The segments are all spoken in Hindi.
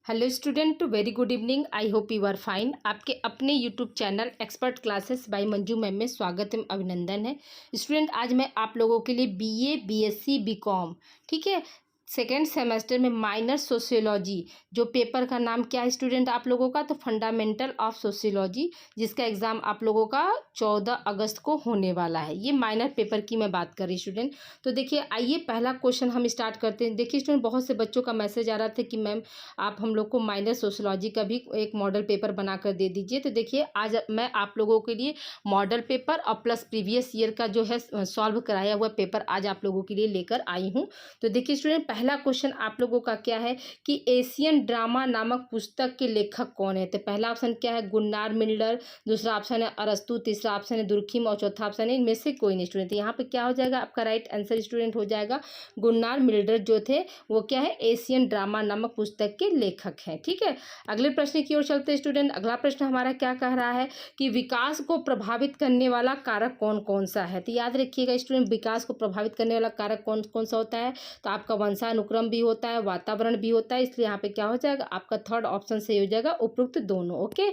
Hello student, very good evening. I hope you are fine. आपके अपने YouTube channel expert classes by Manju ma'am में स्वागत एवं अभिनंदन है। स्टूडेंट, आज मैं आप लोगों के लिए बीए, बीएससी, बीकॉम, ठीक है, सेकेंड सेमेस्टर में माइनर सोशियोलॉजी, जो पेपर का नाम क्या है स्टूडेंट आप लोगों का, तो फंडामेंटल ऑफ सोशियोलॉजी, जिसका एग्जाम आप लोगों का 14 अगस्त को होने वाला है। ये माइनर पेपर की मैं बात कर रही स्टूडेंट। तो देखिए, आइए पहला क्वेश्चन हम स्टार्ट करते हैं। देखिए स्टूडेंट, बहुत से बच्चों का मैसेज आ रहा था कि मैम आप हम लोग को माइनर सोशियोलॉजी का भी एक मॉडल पेपर बना कर दे दीजिए। तो देखिए, आज मैं आप लोगों के लिए मॉडल पेपर और प्लस प्रीवियस ईयर का जो है सॉल्व कराया हुआ पेपर आज आप लोगों के लिए लेकर आई हूँ। तो देखिए स्टूडेंट, पहला क्वेश्चन आप लोगों का क्या है कि एशियन ड्रामा नामक पुस्तक के लेखक कौन है। तो पहला ऑप्शन क्या है, गुन्नार मिल्डर, दूसरा ऑप्शन है अरस्तु, तीसरा ऑप्शन है दुर्खिम और चौथा ऑप्शन है इनमें से कोई नहीं स्टूडेंट। यहाँ पे क्या हो जाएगा, आपका राइट आंसर स्टूडेंट हो जाएगा गुन्नार मिल्डर जो थे वो क्या है, एशियन ड्रामा नामक पुस्तक के लेखक हैं। ठीक है, अगले प्रश्न की ओर चलते हैं स्टूडेंट। अगला प्रश्न हमारा क्या कह रहा है कि विकास को प्रभावित करने वाला कारक कौन कौन सा है। तो याद रखिएगा स्टूडेंट, विकास को प्रभावित करने वाला कारक कौन कौन सा होता है, तो आपका वंशानुक्रम भी होता है, वातावरण भी होता है, इसलिए यहाँ पे क्या हो जाएगा, आपका थर्ड ऑप्शन सही हो जाएगा, उपयुक्त दोनों। ओके,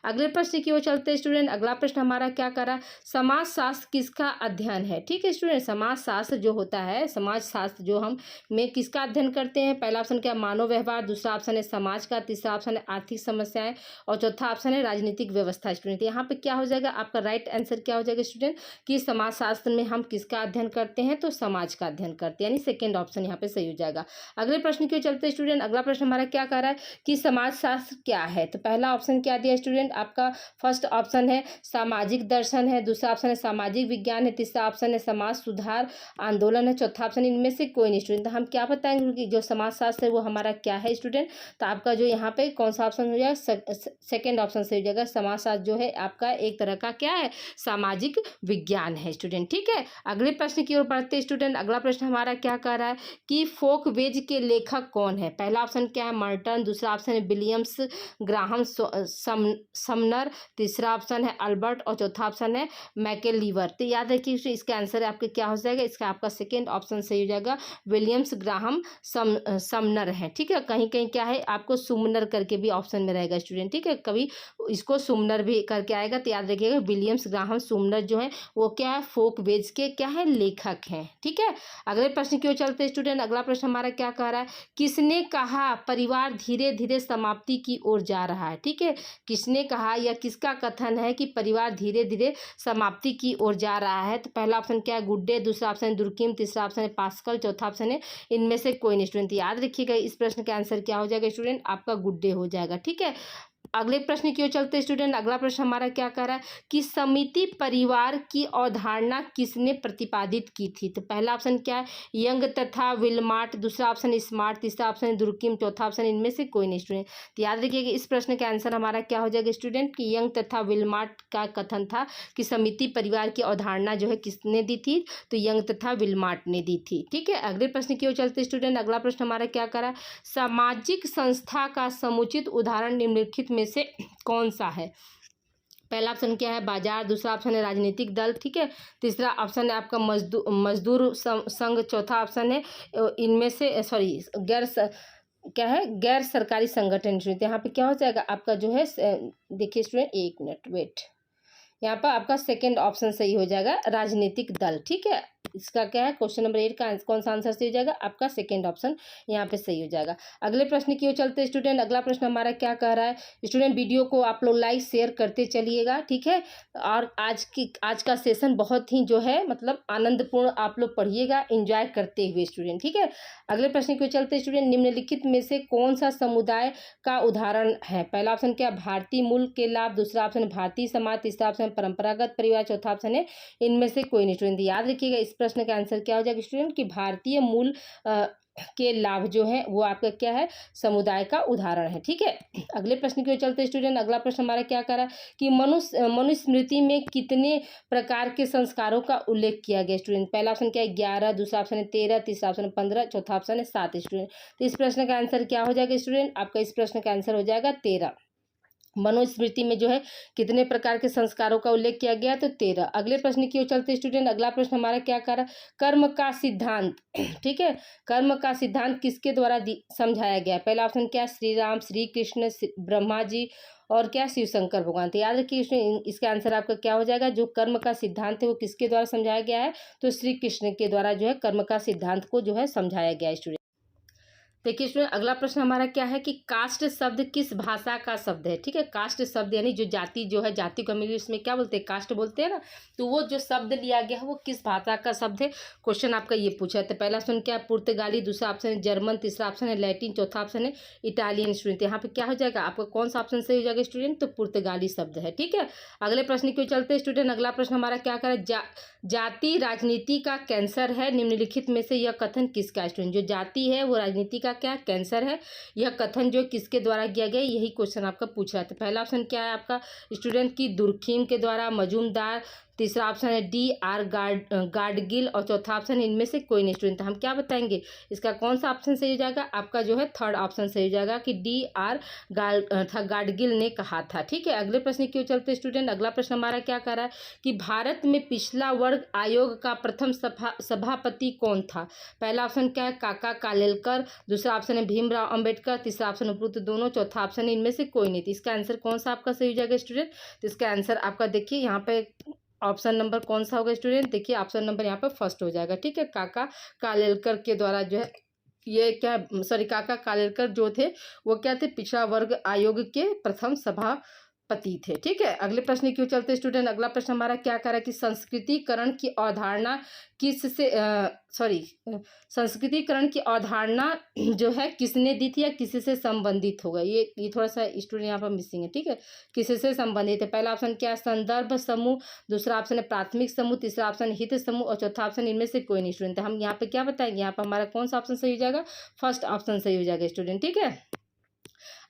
अगले प्रश्न की ओर चलते हैं स्टूडेंट। अगला प्रश्न हमारा क्या कर रहा है, समाज शास्त्र किसका अध्ययन है। ठीक है स्टूडेंट, समाज शास्त्र जो होता है, समाज शास्त्र जो हम में किसका अध्ययन करते हैं। पहला ऑप्शन क्या, मानव व्यवहार, दूसरा ऑप्शन है समाज का, तीसरा ऑप्शन है आर्थिक समस्याएं और चौथा ऑप्शन है राजनीतिक व्यवस्था। स्टूडेंट यहाँ पे क्या हो जाएगा, आपका राइट आंसर क्या हो जाएगा स्टूडेंट कि समाज शास्त्र में हम किसका अध्ययन करते हैं, तो समाज का अध्ययन करते हैं, यानी सेकेंड ऑप्शन यहाँ पे सही हो जाएगा। अगले प्रश्न की ओर चलते स्टूडेंट। अगला प्रश्न हमारा क्या कर रहा है कि समाज शास्त्र क्या है। तो पहला ऑप्शन क्या दिया स्टूडेंट, आपका फर्स्ट ऑप्शन है सामाजिक दर्शन है, दूसरा ऑप्शन है सामाजिक विज्ञान है, तीसरा ऑप्शन है समाज सुधार आंदोलन है, चौथा ऑप्शन इनमें से कोई नहीं स्टूडेंट। तो हम क्या बताएंगे कि जो समाज शास्त्र है वो हमारा क्या है स्टूडेंट, तो आपका जो यहाँ पे कौन सा ऑप्शन हो जाएगा, सेकेंड ऑप्शन से हो जाएगा। समाज शास्त्र जो है आपका एक तरह का क्या है, सामाजिक विज्ञान है स्टूडेंट। ठीक है, अगले प्रश्न की ओर बढ़ते स्टूडेंट। अगला प्रश्न हमारा क्या कर रहा है कि फोक वेज के लेखक कौन है। पहला ऑप्शन क्या है, मर्टन, दूसरा ऑप्शन है विलियम्स ग्राहम समनर, तीसरा ऑप्शन है अल्बर्ट और चौथा ऑप्शन है मैकेलीवर। तो याद रखिए इसका आंसर आपके क्या हो जाएगा, इसका आपका सेकेंड ऑप्शन सही हो जाएगा, विलियम्स ग्राहम समनर है। ठीक है, कहीं कहीं क्या है आपको सुमनर करके भी ऑप्शन में रहेगा स्टूडेंट। ठीक है, कभी इसको सुमनर भी करके आएगा, तो याद रखिएगा विलियम्स ग्राहम सुमनर जो है वो क्या है, फोक वेज के क्या है, लेखक हैं। ठीक है, अगले प्रश्न की ओर चलते स्टूडेंट। अगला प्रश्न हमारा क्या कह रहा है, किसने कहा परिवार धीरे धीरे समाप्ति की ओर जा रहा है। ठीक है, किसने कहा या किसका कथन है कि परिवार धीरे धीरे समाप्ति की ओर जा रहा है। तो पहला ऑप्शन क्या है, गुड्डे, दूसरा ऑप्शन है दुर्किम, तीसरा ऑप्शन है पास्कल, चौथा ऑप्शन है इनमें से कोई नहीं स्टूडेंट। याद रखिएगा इस प्रश्न का आंसर क्या हो जाएगा स्टूडेंट, आपका गुड्डे हो जाएगा। ठीक है, अगले प्रश्न की ओर चलते स्टूडेंट। अगला प्रश्न हमारा क्या कह रहा है कि समिति परिवार की अवधारणा किसने प्रतिपादित की थी। तो पहला ऑप्शन क्या है, यंग तथा विलमार्ट, दूसरा ऑप्शन स्मार्ट, तीसरा ऑप्शन दुर्किम, चौथा ऑप्शन इनमें से कोई नहीं स्टूडेंट। तो याद रखिएगा इस प्रश्न का आंसर हमारा क्या हो जाएगा स्टूडेंट कि यंग तथा विलमार्ट का कथन था कि समिति परिवार की अवधारणा जो है किसने दी थी, तो यंग तथा विलमार्ट ने दी थी। ठीक है, अगले प्रश्न की ओर चलते स्टूडेंट। अगला प्रश्न हमारा क्या कर रहा है, सामाजिक संस्था का समुचित उदाहरण निम्नलिखित में से कौन सा है। पहला ऑप्शन क्या है, बाजार, दूसरा ऑप्शन है राजनीतिक दल, ठीक है, तीसरा ऑप्शन है आपका मजदूर संघ, चौथा ऑप्शन है इनमें से क्या है, गैर सरकारी संगठन। यहाँ पे क्या हो जाएगा आपका जो है, देखिए स्टूडेंट एक मिनट वेट, यहाँ पर आपका सेकेंड ऑप्शन सही हो जाएगा, राजनीतिक दल। ठीक है, इसका क्या है, क्वेश्चन नंबर 8 का कौन सा आंसर सही हो जाएगा, आपका सेकेंड ऑप्शन यहाँ पे सही हो जाएगा। अगले प्रश्न की ओर चलते स्टूडेंट। अगला प्रश्न हमारा क्या कह रहा है स्टूडेंट, वीडियो को आप लोग लाइक शेयर करते चलिएगा। ठीक है, और आज का सेशन बहुत ही जो है मतलब आनंदपूर्ण आप लोग पढ़िएगा एंजॉय करते हुए स्टूडेंट। ठीक है, अगले प्रश्न की ओर चलते स्टूडेंट। निम्नलिखित में से कौन सा समुदाय का उदाहरण है। पहला ऑप्शन क्या, भारतीय मूल के लाभ, दूसरा ऑप्शन भारतीय समाज, तीसरा ऑप्शन परंपरागत परिवार, चौथा ऑप्शन है इनमें से कोई नहीं स्टूडेंट। याद रखिएगा इस प्रश्न का आंसर क्या हो जाएगा स्टूडेंट कि भारतीय मूल के लाभ जो है वो आपका क्या है, समुदाय का उदाहरण है। ठीक है, अगले प्रश्न की ओर चलते स्टूडेंट। अगला प्रश्न हमारा क्या कर रहा है कि मनुस्मृति में कितने प्रकार के संस्कारों का उल्लेख किया गया स्टूडेंट। पहला ऑप्शन क्या है 11, दूसरा ऑप्शन है 13, तीसरा ऑप्शन है 15, चौथा ऑप्शन है 7 स्टूडेंट। तो इस प्रश्न का आंसर क्या हो जाएगा स्टूडेंट, आपका इस प्रश्न का आंसर हो जाएगा 13। मनुस्मृति में जो है कितने प्रकार के संस्कारों का उल्लेख किया गया? तो 13। अगले प्रश्न की ओर चलते स्टूडेंट, अगला प्रश्न हमारा क्या कर रहा है? कर्म का सिद्धांत, ठीक है, कर्म का सिद्धांत किसके द्वारा समझाया गया? पहला ऑप्शन क्या? श्री राम, श्री कृष्ण, ब्रह्मा जी और क्या? शिव शंकर भगवान। तो याद रखिए इसका आंसर आपका क्या हो जाएगा? जो कर्म का सिद्धांत है वो किसके द्वारा समझाया गया है? तो श्री कृष्ण के द्वारा जो है कर्म का सिद्धांत को जो है समझाया गया है स्टूडेंट। देखिए स्टूडेंट, अगला प्रश्न हमारा क्या है कि कास्ट शब्द किस भाषा का शब्द है? ठीक है, कास्ट शब्द यानी जो जाति जो है, जाति को हम इंग्लिश में क्या बोलते हैं? कास्ट बोलते हैं ना। तो वो जो शब्द लिया गया है वो किस भाषा का शब्द है? क्वेश्चन आपका ये पूछा है। तो पहला ऑप्शन क्या है? पुर्तगाली, दूसरा ऑप्शन है जर्मन, तीसरा ऑप्शन है लैटिन, चौथा ऑप्शन है इटालियन। स्टूडेंट यहाँ पे क्या हो जाएगा आपका? कौन सा ऑप्शन सही हो जाएगा स्टूडेंट? तो पुर्तगाली शब्द है। ठीक है, अगले प्रश्न की ओर चलते हैं स्टूडेंट। अगला प्रश्न हमारा क्या करे? जाति राजनीति का कैंसर है, निम्नलिखित में से यह कथन किसका? स्टूडेंट जो जाति है वो राजनीति का क्या कैंसर है, यह कथन जो किसके द्वारा किया गया? यही क्वेश्चन आपका पूछ रहा है। तो पहला ऑप्शन क्या है आपका स्टूडेंट की दुर्खीम के द्वारा, मजूमदार, तीसरा ऑप्शन है डी आर गाडगिल और चौथा ऑप्शन इनमें से कोई नहीं। स्टूडेंट हम क्या बताएंगे इसका कौन सा ऑप्शन सही हो जाएगा? आपका जो है थर्ड ऑप्शन सही हो जाएगा कि डी आर गाडगिल ने कहा था। ठीक है, अगले प्रश्न की ओर चलते स्टूडेंट। अगला प्रश्न हमारा क्या कर रहा है कि भारत में पिछड़ा वर्ग आयोग का प्रथम सभापति कौन था? पहला ऑप्शन क्या है? काका कालेलकर, दूसरा ऑप्शन है भीमराव अंबेडकर, तीसरा ऑप्शन उपरोक्त दोनों, चौथा ऑप्शन इनमें से कोई नहीं। तो इसका आंसर कौन सा आपका सही हो जाएगा स्टूडेंट? तो इसका आंसर आपका देखिए यहाँ पे ऑप्शन नंबर कौन सा होगा स्टूडेंट? देखिए ऑप्शन नंबर यहाँ पर फर्स्ट हो जाएगा। ठीक है, काका कालेलकर के द्वारा जो है ये क्या, सॉरी, काका कालेलकर जो थे वो क्या थे? पिछड़ा वर्ग आयोग के प्रथम सभापति थे। ठीक है, अगले प्रश्न की ओर चलते स्टूडेंट। अगला प्रश्न हमारा क्या कर रहा है कि संस्कृतिकरण की अवधारणा किससे संस्कृतिकरण की अवधारणा जो है किसने दी थी या किससे संबंधित होगा? ये थोड़ा सा स्टूडेंट यहाँ पर मिसिंग है। ठीक है, किससे संबंधित है? पहला ऑप्शन क्या है? संदर्भ समूह, दूसरा ऑप्शन है प्राथमिक समूह, तीसरा ऑप्शन हित समूह और चौथा ऑप्शन इनमें से कोई नहीं। स्टूडेंट हम यहाँ पे क्या बताएंगे? यहाँ पर हमारा कौन सा ऑप्शन सही हो जाएगा? फर्स्ट ऑप्शन सही हो जाएगा स्टूडेंट। ठीक है,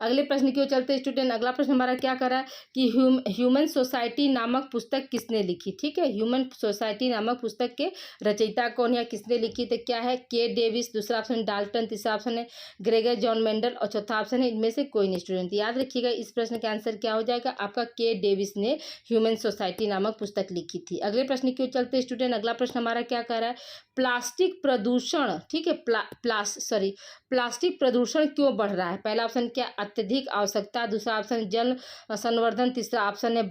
अगले प्रश्न की ओर चलते स्टूडेंट। अगला प्रश्न हमारा क्या कर रहा है कि ह्यूमन सोसाइटी नामक पुस्तक किसने लिखी? ठीक है, ह्यूमन सोसाइटी नामक पुस्तक के रचयिता कौन है, किसने लिखी? तो क्या है? के डेविस, दूसरा ऑप्शन डाल्टन, तीसरा ऑप्शन है ग्रेगर जॉन मेंडल और चौथा ऑप्शन है इनमें से कोई नहीं। स्टूडेंट याद रखिएगा इस प्रश्न का आंसर क्या हो जाएगा आपका? के डेविस ने ह्यूमन सोसाइटी नामक पुस्तक लिखी थी। अगले प्रश्न की ओर चलते स्टूडेंट। अगला प्रश्न हमारा क्या कर रहा है? प्लास्टिक प्रदूषण, ठीक है, प्लास्टिक प्रदूषण क्यों बढ़ रहा है? पहला ऑप्शन क्या? अत्यधिक आवश्यकता, दूसरा ऑप्शन जल संवर्धन, तीसरा ऑप्शन है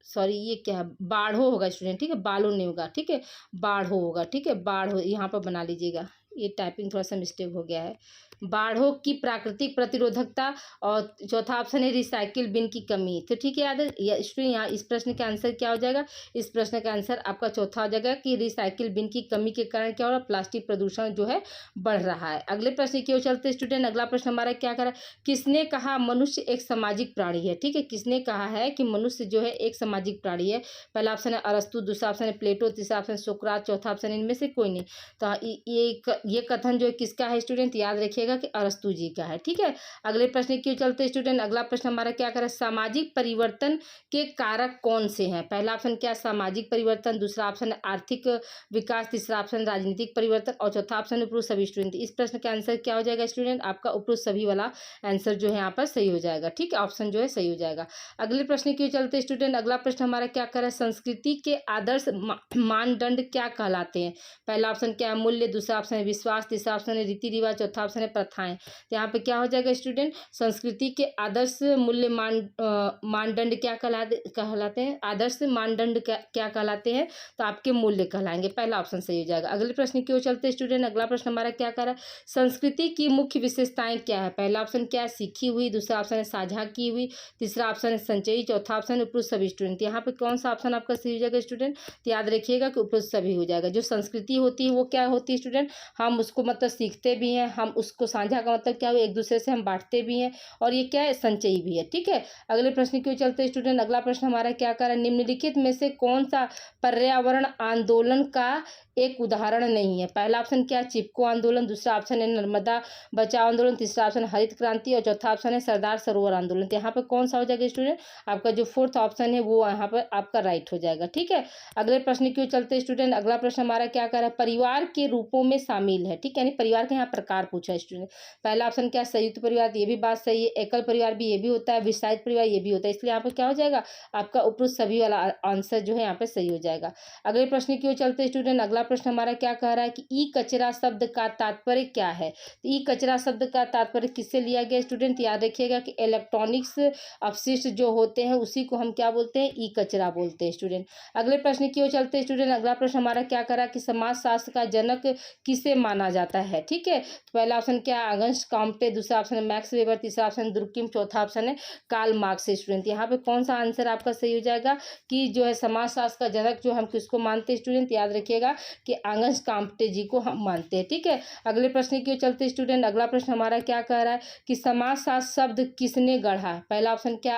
सॉरी ये क्या है? बाढ़ो होगा स्टूडेंट। ठीक है, बालो नहीं होगा। ठीक है, बाढ़ो होगा। ठीक है, बाढ़ो यहाँ पर बना लीजिएगा, ये टाइपिंग थोड़ा सा मिस्टेक हो गया है। बाढ़ों की प्राकृतिक प्रतिरोधकता और चौथा ऑप्शन है रिसाइकिल बिन की कमी। तो ठीक है याद है स्टूडेंट, यहाँ इस प्रश्न का आंसर क्या हो जाएगा? इस प्रश्न का आंसर आपका चौथा हो जाएगा कि रिसाइकिल बिन की कमी के कारण क्या हो रहा है? प्लास्टिक प्रदूषण जो है बढ़ रहा है। अगले प्रश्न की ओर चलते स्टूडेंट। अगला प्रश्न हमारा क्या करा? किसने कहा मनुष्य एक सामाजिक प्राणी है? ठीक है, किसने कहा है कि मनुष्य जो है एक सामाजिक प्राणी है? पहला ऑप्शन है अरस्तु, दूसरा ऑप्शन है प्लेटो, तीसरा ऑप्शन सोक्रात, चौथा ऑप्शन इनमें से कोई नहीं। तो ये कथन जो है किसका है स्टूडेंट? याद रखिएगा कि अरस्तु जी का है। ठीक है, अगले प्रश्न की ओर चलते स्टूडेंट। अगला प्रश्न हमारा क्या करें? सामाजिक परिवर्तन के कारक कौन से हैं? पहला ऑप्शन क्या? सामाजिक परिवर्तन, दूसरा ऑप्शन है आर्थिक विकास, तीसरा ऑप्शन राजनीतिक परिवर्तन और चौथा ऑप्शन उपरोक्त सभी। स्टूडेंट इस प्रश्न का आंसर क्या हो जाएगा स्टूडेंट? आपका उपरोक्त सभी वाला आंसर जो है यहाँ पर सही हो जाएगा। ठीक है, ऑप्शन जो है सही हो जाएगा। अगले प्रश्न की ओर चलते स्टूडेंट। अगला प्रश्न हमारा क्या करें? संस्कृति के आदर्श मानदंड क्या कहलाते हैं? पहला ऑप्शन क्या है? मूल्य, दूसरा ऑप्शन है विश्वास, तीसरा ऑप्शन है रीति रिवाज, चौथा ऑप्शन है प्रथाएं। तो यहाँ पे क्या हो जाएगा स्टूडेंट? संस्कृति के आदर्श मूल्य मानदंड क्या कहलाते हैं? आदर्श मानदंड क्या कहलाते हैं? तो आपके मूल्य कहलाएंगे। पहला ऑप्शन सही हो जाएगा। अगले प्रश्न की ओर चलते स्टूडेंट। अगला प्रश्न हमारा क्या कर रहा है? संस्कृति की मुख्य विशेषताएं क्या है? पहला ऑप्शन क्या है? सीखी हुई, दूसरा ऑप्शन है साझा की हुई, तीसरा ऑप्शन है संचयी, चौथा ऑप्शन है उपरोक्त सभी। स्टूडेंट यहाँ पे कौन सा ऑप्शन आपका सही हो जाएगा स्टूडेंट? तो याद रखिएगा कि उपरोक्त सभी हो जाएगा। जो संस्कृति होती है वो क्या होती है स्टूडेंट? हम उसको मतलब सीखते भी हैं, हम उसको साझा का मतलब क्या हो? एक दूसरे से हम बांटते भी हैं और ये क्या है? संचयी भी है। ठीक है, अगले प्रश्न की ओर चलते स्टूडेंट। अगला प्रश्न हमारा क्या कर रहा है? निम्नलिखित में से कौन सा पर्यावरण आंदोलन का एक उदाहरण नहीं है। पहला ऑप्शन क्या है, चिपको आंदोलन, दूसरा ऑप्शन है नर्मदा बचाओ आंदोलन, तीसरा ऑप्शन हरित क्रांति और चौथा ऑप्शन है सरदार सरोवर आंदोलन। तो यहाँ पे कौन सा हो जाएगा स्टूडेंट, आपका जो फोर्थ ऑप्शन है वो यहाँ पर आपका राइट हो जाएगा। ठीक है, अगले प्रश्न की ओर चलते स्टूडेंट। अगला प्रश्न हमारा क्या कर रहा है, परिवार के रूपों में शामिल है। ठीक है, यानी परिवार के यहाँ प्रकार पूछा है स्टूडेंट। पहला ऑप्शन क्या है, संयुक्त परिवार, ये भी बात सही है। एकल परिवार भी ये भी होता है, विस्तारित परिवार ये भी होता है, इसलिए यहाँ पर क्या हो जाएगा, आपका उपरोक्त सभी वाला आंसर जो है यहाँ पे सही हो जाएगा। अगले प्रश्न की ओर चलते स्टूडेंट। अगला प्रश्न हमारा क्या कह रहा है कि ई कचरा शब्द का तात्पर्य क्या है। तो ई कचरा शब्द का तात्पर्य किससे लिया गया स्टूडेंट, याद रखिएगा कि इलेक्ट्रॉनिक्स अपशिष्ट जो होते हैं उसी को हम क्या बोलते हैं, ई कचरा बोलते हैं स्टूडेंट। अगले प्रश्न की ओर चलते स्टूडेंट। अगला प्रश्न हमारा क्या कह रहा है कि समाजशास्त्र का जनक किसे माना जाता है। ठीक है, तो पहला ऑप्शन क्या है, अगस्ट कॉम्टे, दूसरा ऑप्शन है मैक्स वेबर, तीसरा ऑप्शन दुर्किम, चौथा ऑप्शन है कार्ल मार्क्स स्टूडेंट। यहाँ पे कौन सा आंसर आपका सही हो जाएगा कि जो है समाजशास्त्र का जनक जो हम किसको मानते हैं स्टूडेंट, याद रखिएगा कि अगस्ट कॉम्टे जी को हम मानते हैं। ठीक है, अगले प्रश्न की ओर चलते स्टूडेंट। अगला प्रश्न हमारा क्या कह रहा है कि समाजशास्त्र शब्द किसने गढ़ा। पहला ऑप्शन क्या,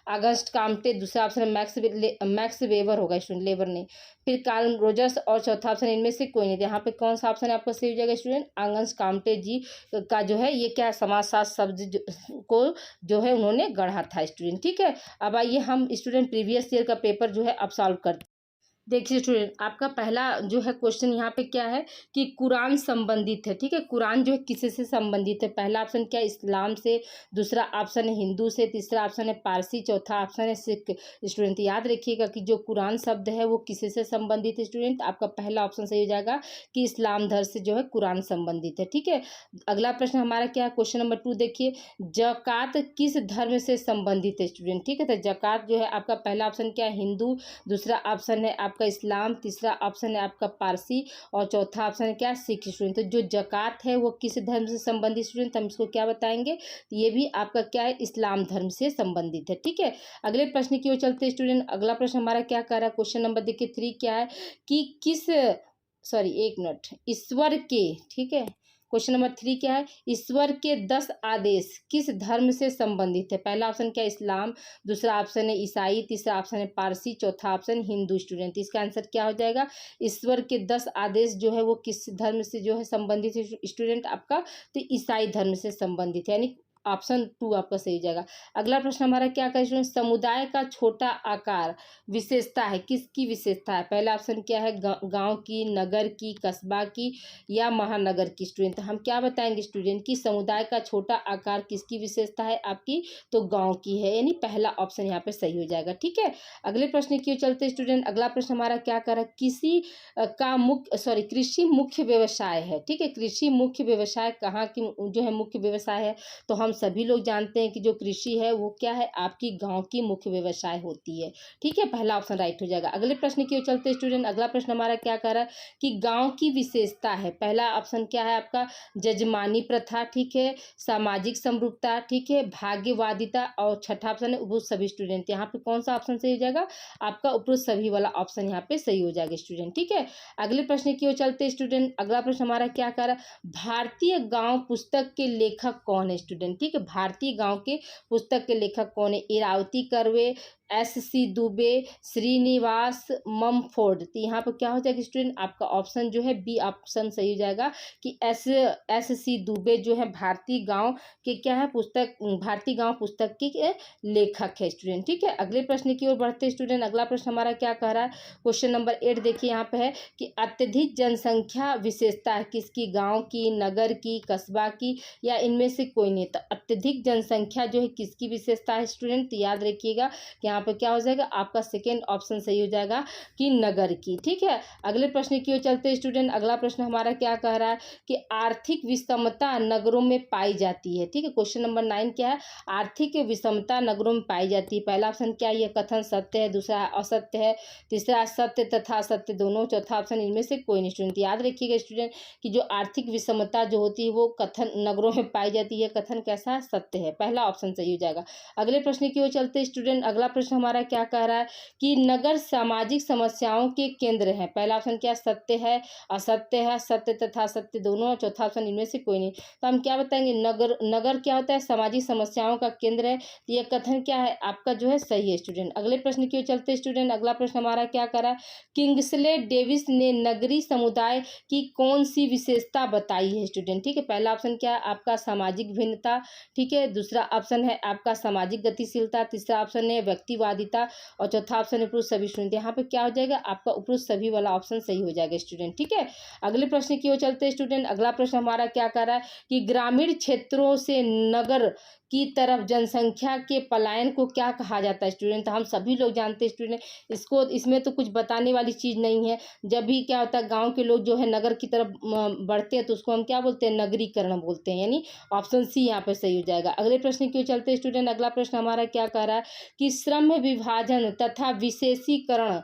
अगस्ट कॉम्टे, दूसरा ऑप्शन मैक्स वेबर होगा स्टूडेंट, लेबर नहीं, फिर कार्ल रोजर्स और चौथा ऑप्शन इनमें से कोई नहीं। यहाँ पे कौन सा ऑप्शन आपका सही हो जाएगा स्टूडेंट, अगस्ट कॉम्टे जी का जो है ये क्या समाजशास्त्र शब्द को जो है उन्होंने गढ़ा था स्टूडेंट। ठीक है, अब आइए हम स्टूडेंट प्रीवियस ईयर का पेपर जो है अब सॉल्व करते। देखिए स्टूडेंट, आपका पहला जो है क्वेश्चन यहाँ पे क्या है कि कुरान संबंधित है। ठीक है, कुरान जो है किसी से संबंधित है। पहला ऑप्शन क्या है, इस्लाम से, दूसरा ऑप्शन है हिंदू से, तीसरा ऑप्शन है पारसी, चौथा ऑप्शन है सिख। स्टूडेंट याद रखिएगा कि जो कुरान शब्द है वो किसी से संबंधित है स्टूडेंट, आपका पहला ऑप्शन सही हो जाएगा कि इस्लाम धर्म से जो है कुरान संबंधित है। ठीक है, अगला प्रश्न हमारा क्या है, क्वेश्चन नंबर 2 देखिए, ज़कात किस धर्म से संबंधित है स्टूडेंट। ठीक है, तो ज़कात जो है आपका पहला ऑप्शन क्या है, हिंदू, दूसरा ऑप्शन है आपका इस्लाम, तीसरा ऑप्शन है आपका पारसी और चौथा ऑप्शन है क्या, सिख स्टूडेंट। तो जो ज़कात है वो किस धर्म से संबंधित स्टूडेंट, हम इसको क्या बताएंगे, तो ये भी आपका क्या है, इस्लाम धर्म से संबंधित है। ठीक है, अगले प्रश्न की ओर चलते स्टूडेंट। अगला प्रश्न हमारा क्या कर रहा है, क्वेश्चन नंबर देखिए 3 क्या है कि किस, सॉरी एक मिनट, ईश्वर के, ठीक है, क्वेश्चन नंबर 3 क्या है, ईश्वर के 10 आदेश किस धर्म से संबंधित है। पहला ऑप्शन क्या है, इस्लाम, दूसरा ऑप्शन है ईसाई, तीसरा ऑप्शन है पारसी, चौथा ऑप्शन हिंदू स्टूडेंट। इसका आंसर क्या हो जाएगा, ईश्वर के 10 आदेश जो है वो किस धर्म से जो है संबंधित है स्टूडेंट, आपका तो ईसाई धर्म से संबंधित है, यानी ऑप्शन 2 आपका सही हो जाएगा। अगला प्रश्न हमारा क्या कहे स्टूडेंट, समुदाय का छोटा आकार विशेषता है, किसकी विशेषता है। पहला ऑप्शन क्या है, गांव की, नगर की, कस्बा की या महानगर की स्टूडेंट। तो हम क्या बताएंगे स्टूडेंट कि समुदाय का छोटा आकार किसकी विशेषता है आपकी, तो गांव की है, यानी पहला ऑप्शन यहाँ पे सही हो जाएगा। ठीक है, अगले प्रश्न की ओर चलते स्टूडेंट। अगला प्रश्न हमारा क्या कर रहा है, कृषि मुख्य व्यवसाय है। ठीक है, कृषि मुख्य व्यवसाय कहाँ की जो है मुख्य व्यवसाय है, तो हम सभी लोग जानते हैं कि जो कृषि है वो क्या है, आपकी गांव की मुख्य व्यवसाय होती है। ठीक है, पहला ऑप्शन राइट हो जाएगा। अगले प्रश्न की ओर चलते स्टूडेंट। अगला प्रश्न हमारा क्या कह रहा है कि गांव की विशेषता है। पहला ऑप्शन क्या है आपका, जजमानी प्रथा, ठीक है, सामाजिक समरूपता, ठीक है, भाग्यवादिता और छठा ऑप्शन है उपरोक्त सभी स्टूडेंट। यहाँ पे कौन सा ऑप्शन सही हो जाएगा, आपका उपरोक्त सभी वाला ऑप्शन यहाँ पे सही हो जाएगा स्टूडेंट। ठीक है, अगले प्रश्न की ओर चलते स्टूडेंट। अगला प्रश्न हमारा क्या कह रहा है, भारतीय गांव पुस्तक के लेखक कौन है स्टूडेंट। ठीक है, भारतीय गांव के पुस्तक के लेखक कौन है, इरावती कर्वे, एस.सी. दुबे, श्रीनिवास ममफोर्ड। तो यहाँ पर क्या हो जाएगा स्टूडेंट, आपका ऑप्शन जो है बी ऑप्शन सही हो जाएगा कि एस.सी. दुबे जो है भारतीय गांव के क्या है पुस्तक, भारतीय गांव पुस्तक के लेखक है स्टूडेंट। ठीक है, अगले प्रश्न की ओर बढ़ते स्टूडेंट। अगला प्रश्न हमारा क्या कह रहा है, क्वेश्चन नंबर 8 देखिए यहाँ पे है कि अत्यधिक जनसंख्या विशेषता है किसकी, गाँव की, नगर की, कस्बा की या इनमें से कोई नहीं। तो अत्यधिक जनसंख्या जो है किसकी विशेषता है स्टूडेंट, तो याद रखिएगा कि यहाँ पे क्या हो जाएगा, आपका सेकेंड ऑप्शन सही हो जाएगा कि नगर की। ठीक है, अगले प्रश्न की ओर चलते स्टूडेंट। अगला प्रश्न हमारा क्या कह रहा है कि आर्थिक विषमता नगरों में पाई जाती है। ठीक है, क्वेश्चन नंबर 9 क्या है, आर्थिक विषमता नगरों में पाई जाती है। पहला ऑप्शन क्या है, यह कथन सत्य है, दूसरा असत्य है, तीसरा सत्य तथा असत्य दोनों, चौथा ऑप्शन इनमें से कोई नहीं स्टूडेंट। याद रखिएगा स्टूडेंट कि जो आर्थिक विषमता जो होती है वो कथन नगरों में पाई जाती है, कथन कैसा है, सत्य है, पहला ऑप्शन सही हो जाएगा। अगले प्रश्न की ओर चलते स्टूडेंट। अगला प्रश्न प्रश्न हमारा क्या कह रहा है कि नगर सामाजिक समस्याओं के केंद्र है। पहला ऑप्शन क्या सत्य है, असत्य है, सत्य तथा असत्य दोनों, और चौथा ऑप्शन इनमें से कोई नहीं। तो हम क्या बताएंगे, नगर नगर क्या होता है, सामाजिक समस्याओं का केंद्र है। तो यह कथन क्या है आपका जो है सही है स्टूडेंट। अगले प्रश्न की ओर चलते हैं स्टूडेंट। अगला प्रश्न हमारा क्या कह रहा है, किंग्सले डेविस ने नगरीय समुदाय की कौन सी विशेषता बताई है स्टूडेंट। ठीक है, पहला ऑप्शन क्या है आपका सामाजिक भिन्नता, ठीक है, दूसरा ऑप्शन है आपका सामाजिक गतिशीलता, तीसरा ऑप्शन है व्यक्तिवादिता, और चौथा ऑप्शन है उपरोक्त सभी स्टूडेंट। यहाँ पे क्या हो जाएगा आपका उपरोक्त सभी वाला ऑप्शन सही हो जाएगा स्टूडेंट। ठीक है, अगले प्रश्न की ओर चलते हैं स्टूडेंट। अगला प्रश्न हमारा क्या कर रहा है कि ग्रामीण क्षेत्रों से नगर की तरफ जनसंख्या के पलायन को क्या कहा जाता है स्टूडेंट। तो हम सभी लोग जानते हैं स्टूडेंट, इसको इसमें तो कुछ बताने वाली चीज़ नहीं है। जब भी क्या होता है गांव के लोग जो है नगर की तरफ बढ़ते हैं तो उसको हम क्या बोलते हैं, नगरीकरण बोलते हैं, यानी ऑप्शन सी यहाँ पे सही हो जाएगा। अगले प्रश्न की ओर चलते हैं स्टूडेंट। अगला प्रश्न हमारा क्या कह रहा है कि श्रम विभाजन तथा विशेषीकरण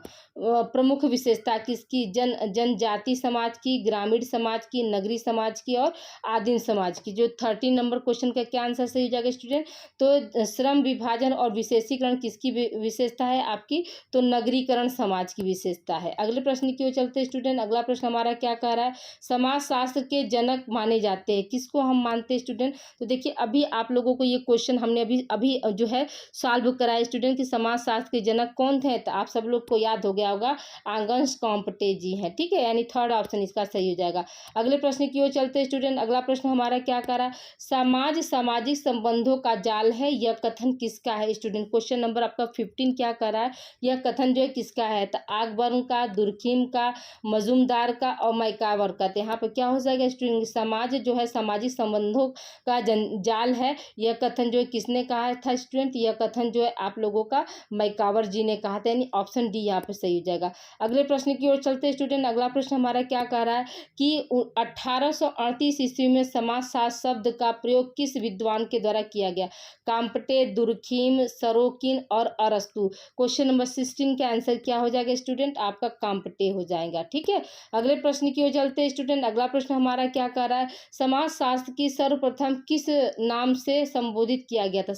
प्रमुख विशेषता किसकी, जनजाति समाज की, ग्रामीण समाज की, नगरी समाज की और आदिम समाज की। जो 13 नंबर क्वेश्चन का क्या आंसर सही हो जाएगा स्टूडेंट। तो श्रम विभाजन और विशेषीकरण किसकी विशेषता है आपकी, तो नगरीकरण समाज की विशेषता है। अगले प्रश्न की ओर चलते हैं स्टूडेंट। अगला प्रश्न हमारा क्या कह रहा है, समाजशास्त्र के जनक माने जाते हैं, किसको हम मानते हैं स्टूडेंट। तो देखिए अभी आप लोगों को ये क्वेश्चन हमने अभी अभी जो है सॉल्व कराया स्टूडेंट कि समाजशास्त्र के जनक कौन थे। तो आप सब लोग को याद हो गया होगा, आगंस कॉम्पटे जी हैं। ठीक है, यानी थर्ड ऑप्शन इसका सही हो जाएगा। अगले प्रश्न की ओर चलते हैं स्टूडेंट। अगला प्रश्न हमारा क्या कह रहा है, समाज सामाजिक संबंधों का जाल है, यह कथन किसका है स्टूडेंट। क्वेश्चन नंबर आपका 15 क्या कर रहा है, यह कथन जो है किसका है। तो अकबर का, दुर्खिम का, मजूमदार का और मैकावर का। तो यहाँ पे क्या हो जाएगा स्टूडेंट, समाज जो है सामाजिक संबंधों का जाल है, यह कथन जो है किसने कहा था स्टूडेंट, यह कथन जो है आप लोगों का मैकावर जी ने कहा था, यानी ऑप्शन डी यहाँ पे सही हो जाएगा। अगले प्रश्न की ओर चलते स्टूडेंट। अगला प्रश्न हमारा क्या कह रहा है कि 1838 ईस्वी में समाजशास्त्र शब्द का प्रयोग किस विद्वान के द्वारा किया गया, काम्पटे, दुर्खिम, सरोकिन और अरस्तु। क्वेश्चन नंबर 16 का आंसर क्या हो जाएगा स्टूडेंट, आपका काम्पटे हो जाएगा। ठीक है, अगले प्रश्न की ओर चलते स्टूडेंट। अगला प्रश्न हमारा क्या कह रहा है, समाजशास्त्र की सर्वप्रथम किस नाम से संबोधित किया गया था,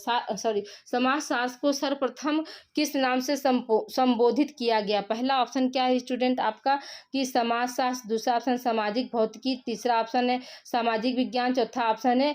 समाजशास्त्र को सर्वप्रथम किस नाम से संबोधित किया गया। पहला ऑप्शन क्या है स्टूडेंट आपका कि समाजशास्त्र, दूसरा ऑप्शन सामाजिक भौतिकी, तीसरा ऑप्शन है सामाजिक विज्ञान, चौथा ऑप्शन है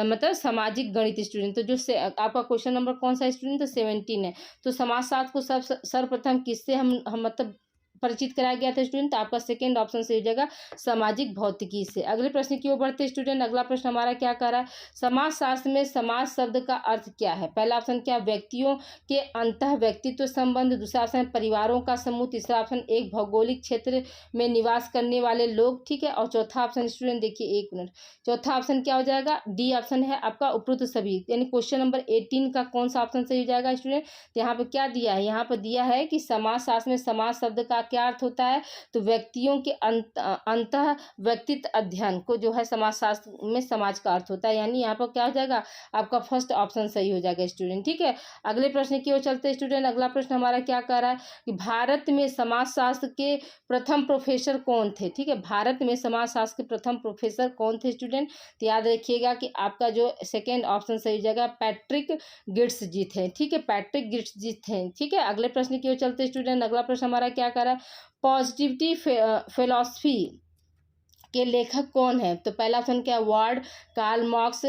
मतलब सामाजिक गणित स्टूडेंट। तो जो आपका क्वेश्चन नंबर कौन सा स्टूडेंट, तो 17 है। तो समाजशास्त्र को सर्वप्रथम किससे हम मतलब परिचित कराया गया था स्टूडेंट, तो आपका सेकंड ऑप्शन से हो जाएगा सामाजिक भौतिकी से। अगले प्रश्न की ओर बढ़ते स्टूडेंट। अगला प्रश्न हमारा क्या कह रहा है, समाजशास्त्र में समाज शब्द का अर्थ क्या है। पहला ऑप्शन क्या, व्यक्तियों के अंतः व्यक्तित्व संबंध, दूसरा ऑप्शन परिवारों का समूह, तीसरा ऑप्शन एक भौगोलिक क्षेत्र में निवास करने वाले लोग। ठीक है, और चौथा ऑप्शन स्टूडेंट देखिए एक मिनट, चौथा ऑप्शन क्या हो जाएगा, डी ऑप्शन है आपका उपरोक्त सभी। यानी क्वेश्चन नंबर 18 का कौन सा ऑप्शन सही हो जाएगा स्टूडेंट। तो यहाँ पे क्या दिया है, यहाँ पर दिया है कि समाजशास्त्र में समाज शब्द का क्या अर्थ होता है, तो व्यक्तियों के अंतः व्यक्तित्व अध्ययन को जो है समाजशास्त्र में समाज का अर्थ होता है, यानी यहाँ पर क्या हो जाएगा आपका फर्स्ट ऑप्शन सही हो जाएगा स्टूडेंट। ठीक है, अगले प्रश्न की ओर चलते स्टूडेंट। अगला प्रश्न हमारा क्या कह रहा है कि भारत में समाजशास्त्र के प्रथम प्रोफेसर कौन थे। ठीक है, भारत में समाजशास्त्र के प्रथम प्रोफेसर कौन थे स्टूडेंट, तो याद रखिएगा कि आपका जो सेकेंड ऑप्शन सही हो जाएगा पैट्रिक गिट्स जी थे। ठीक है, पैट्रिक गिट्स जी थे। ठीक है, अगले प्रश्न की ओर चलते स्टूडेंट। अगला प्रश्न हमारा क्या कह रहा है, पॉजिटिविटी फिलॉसफी के लेखक कौन है। तो पहला ऑप्शन क्या है, Ward, Karl Marx,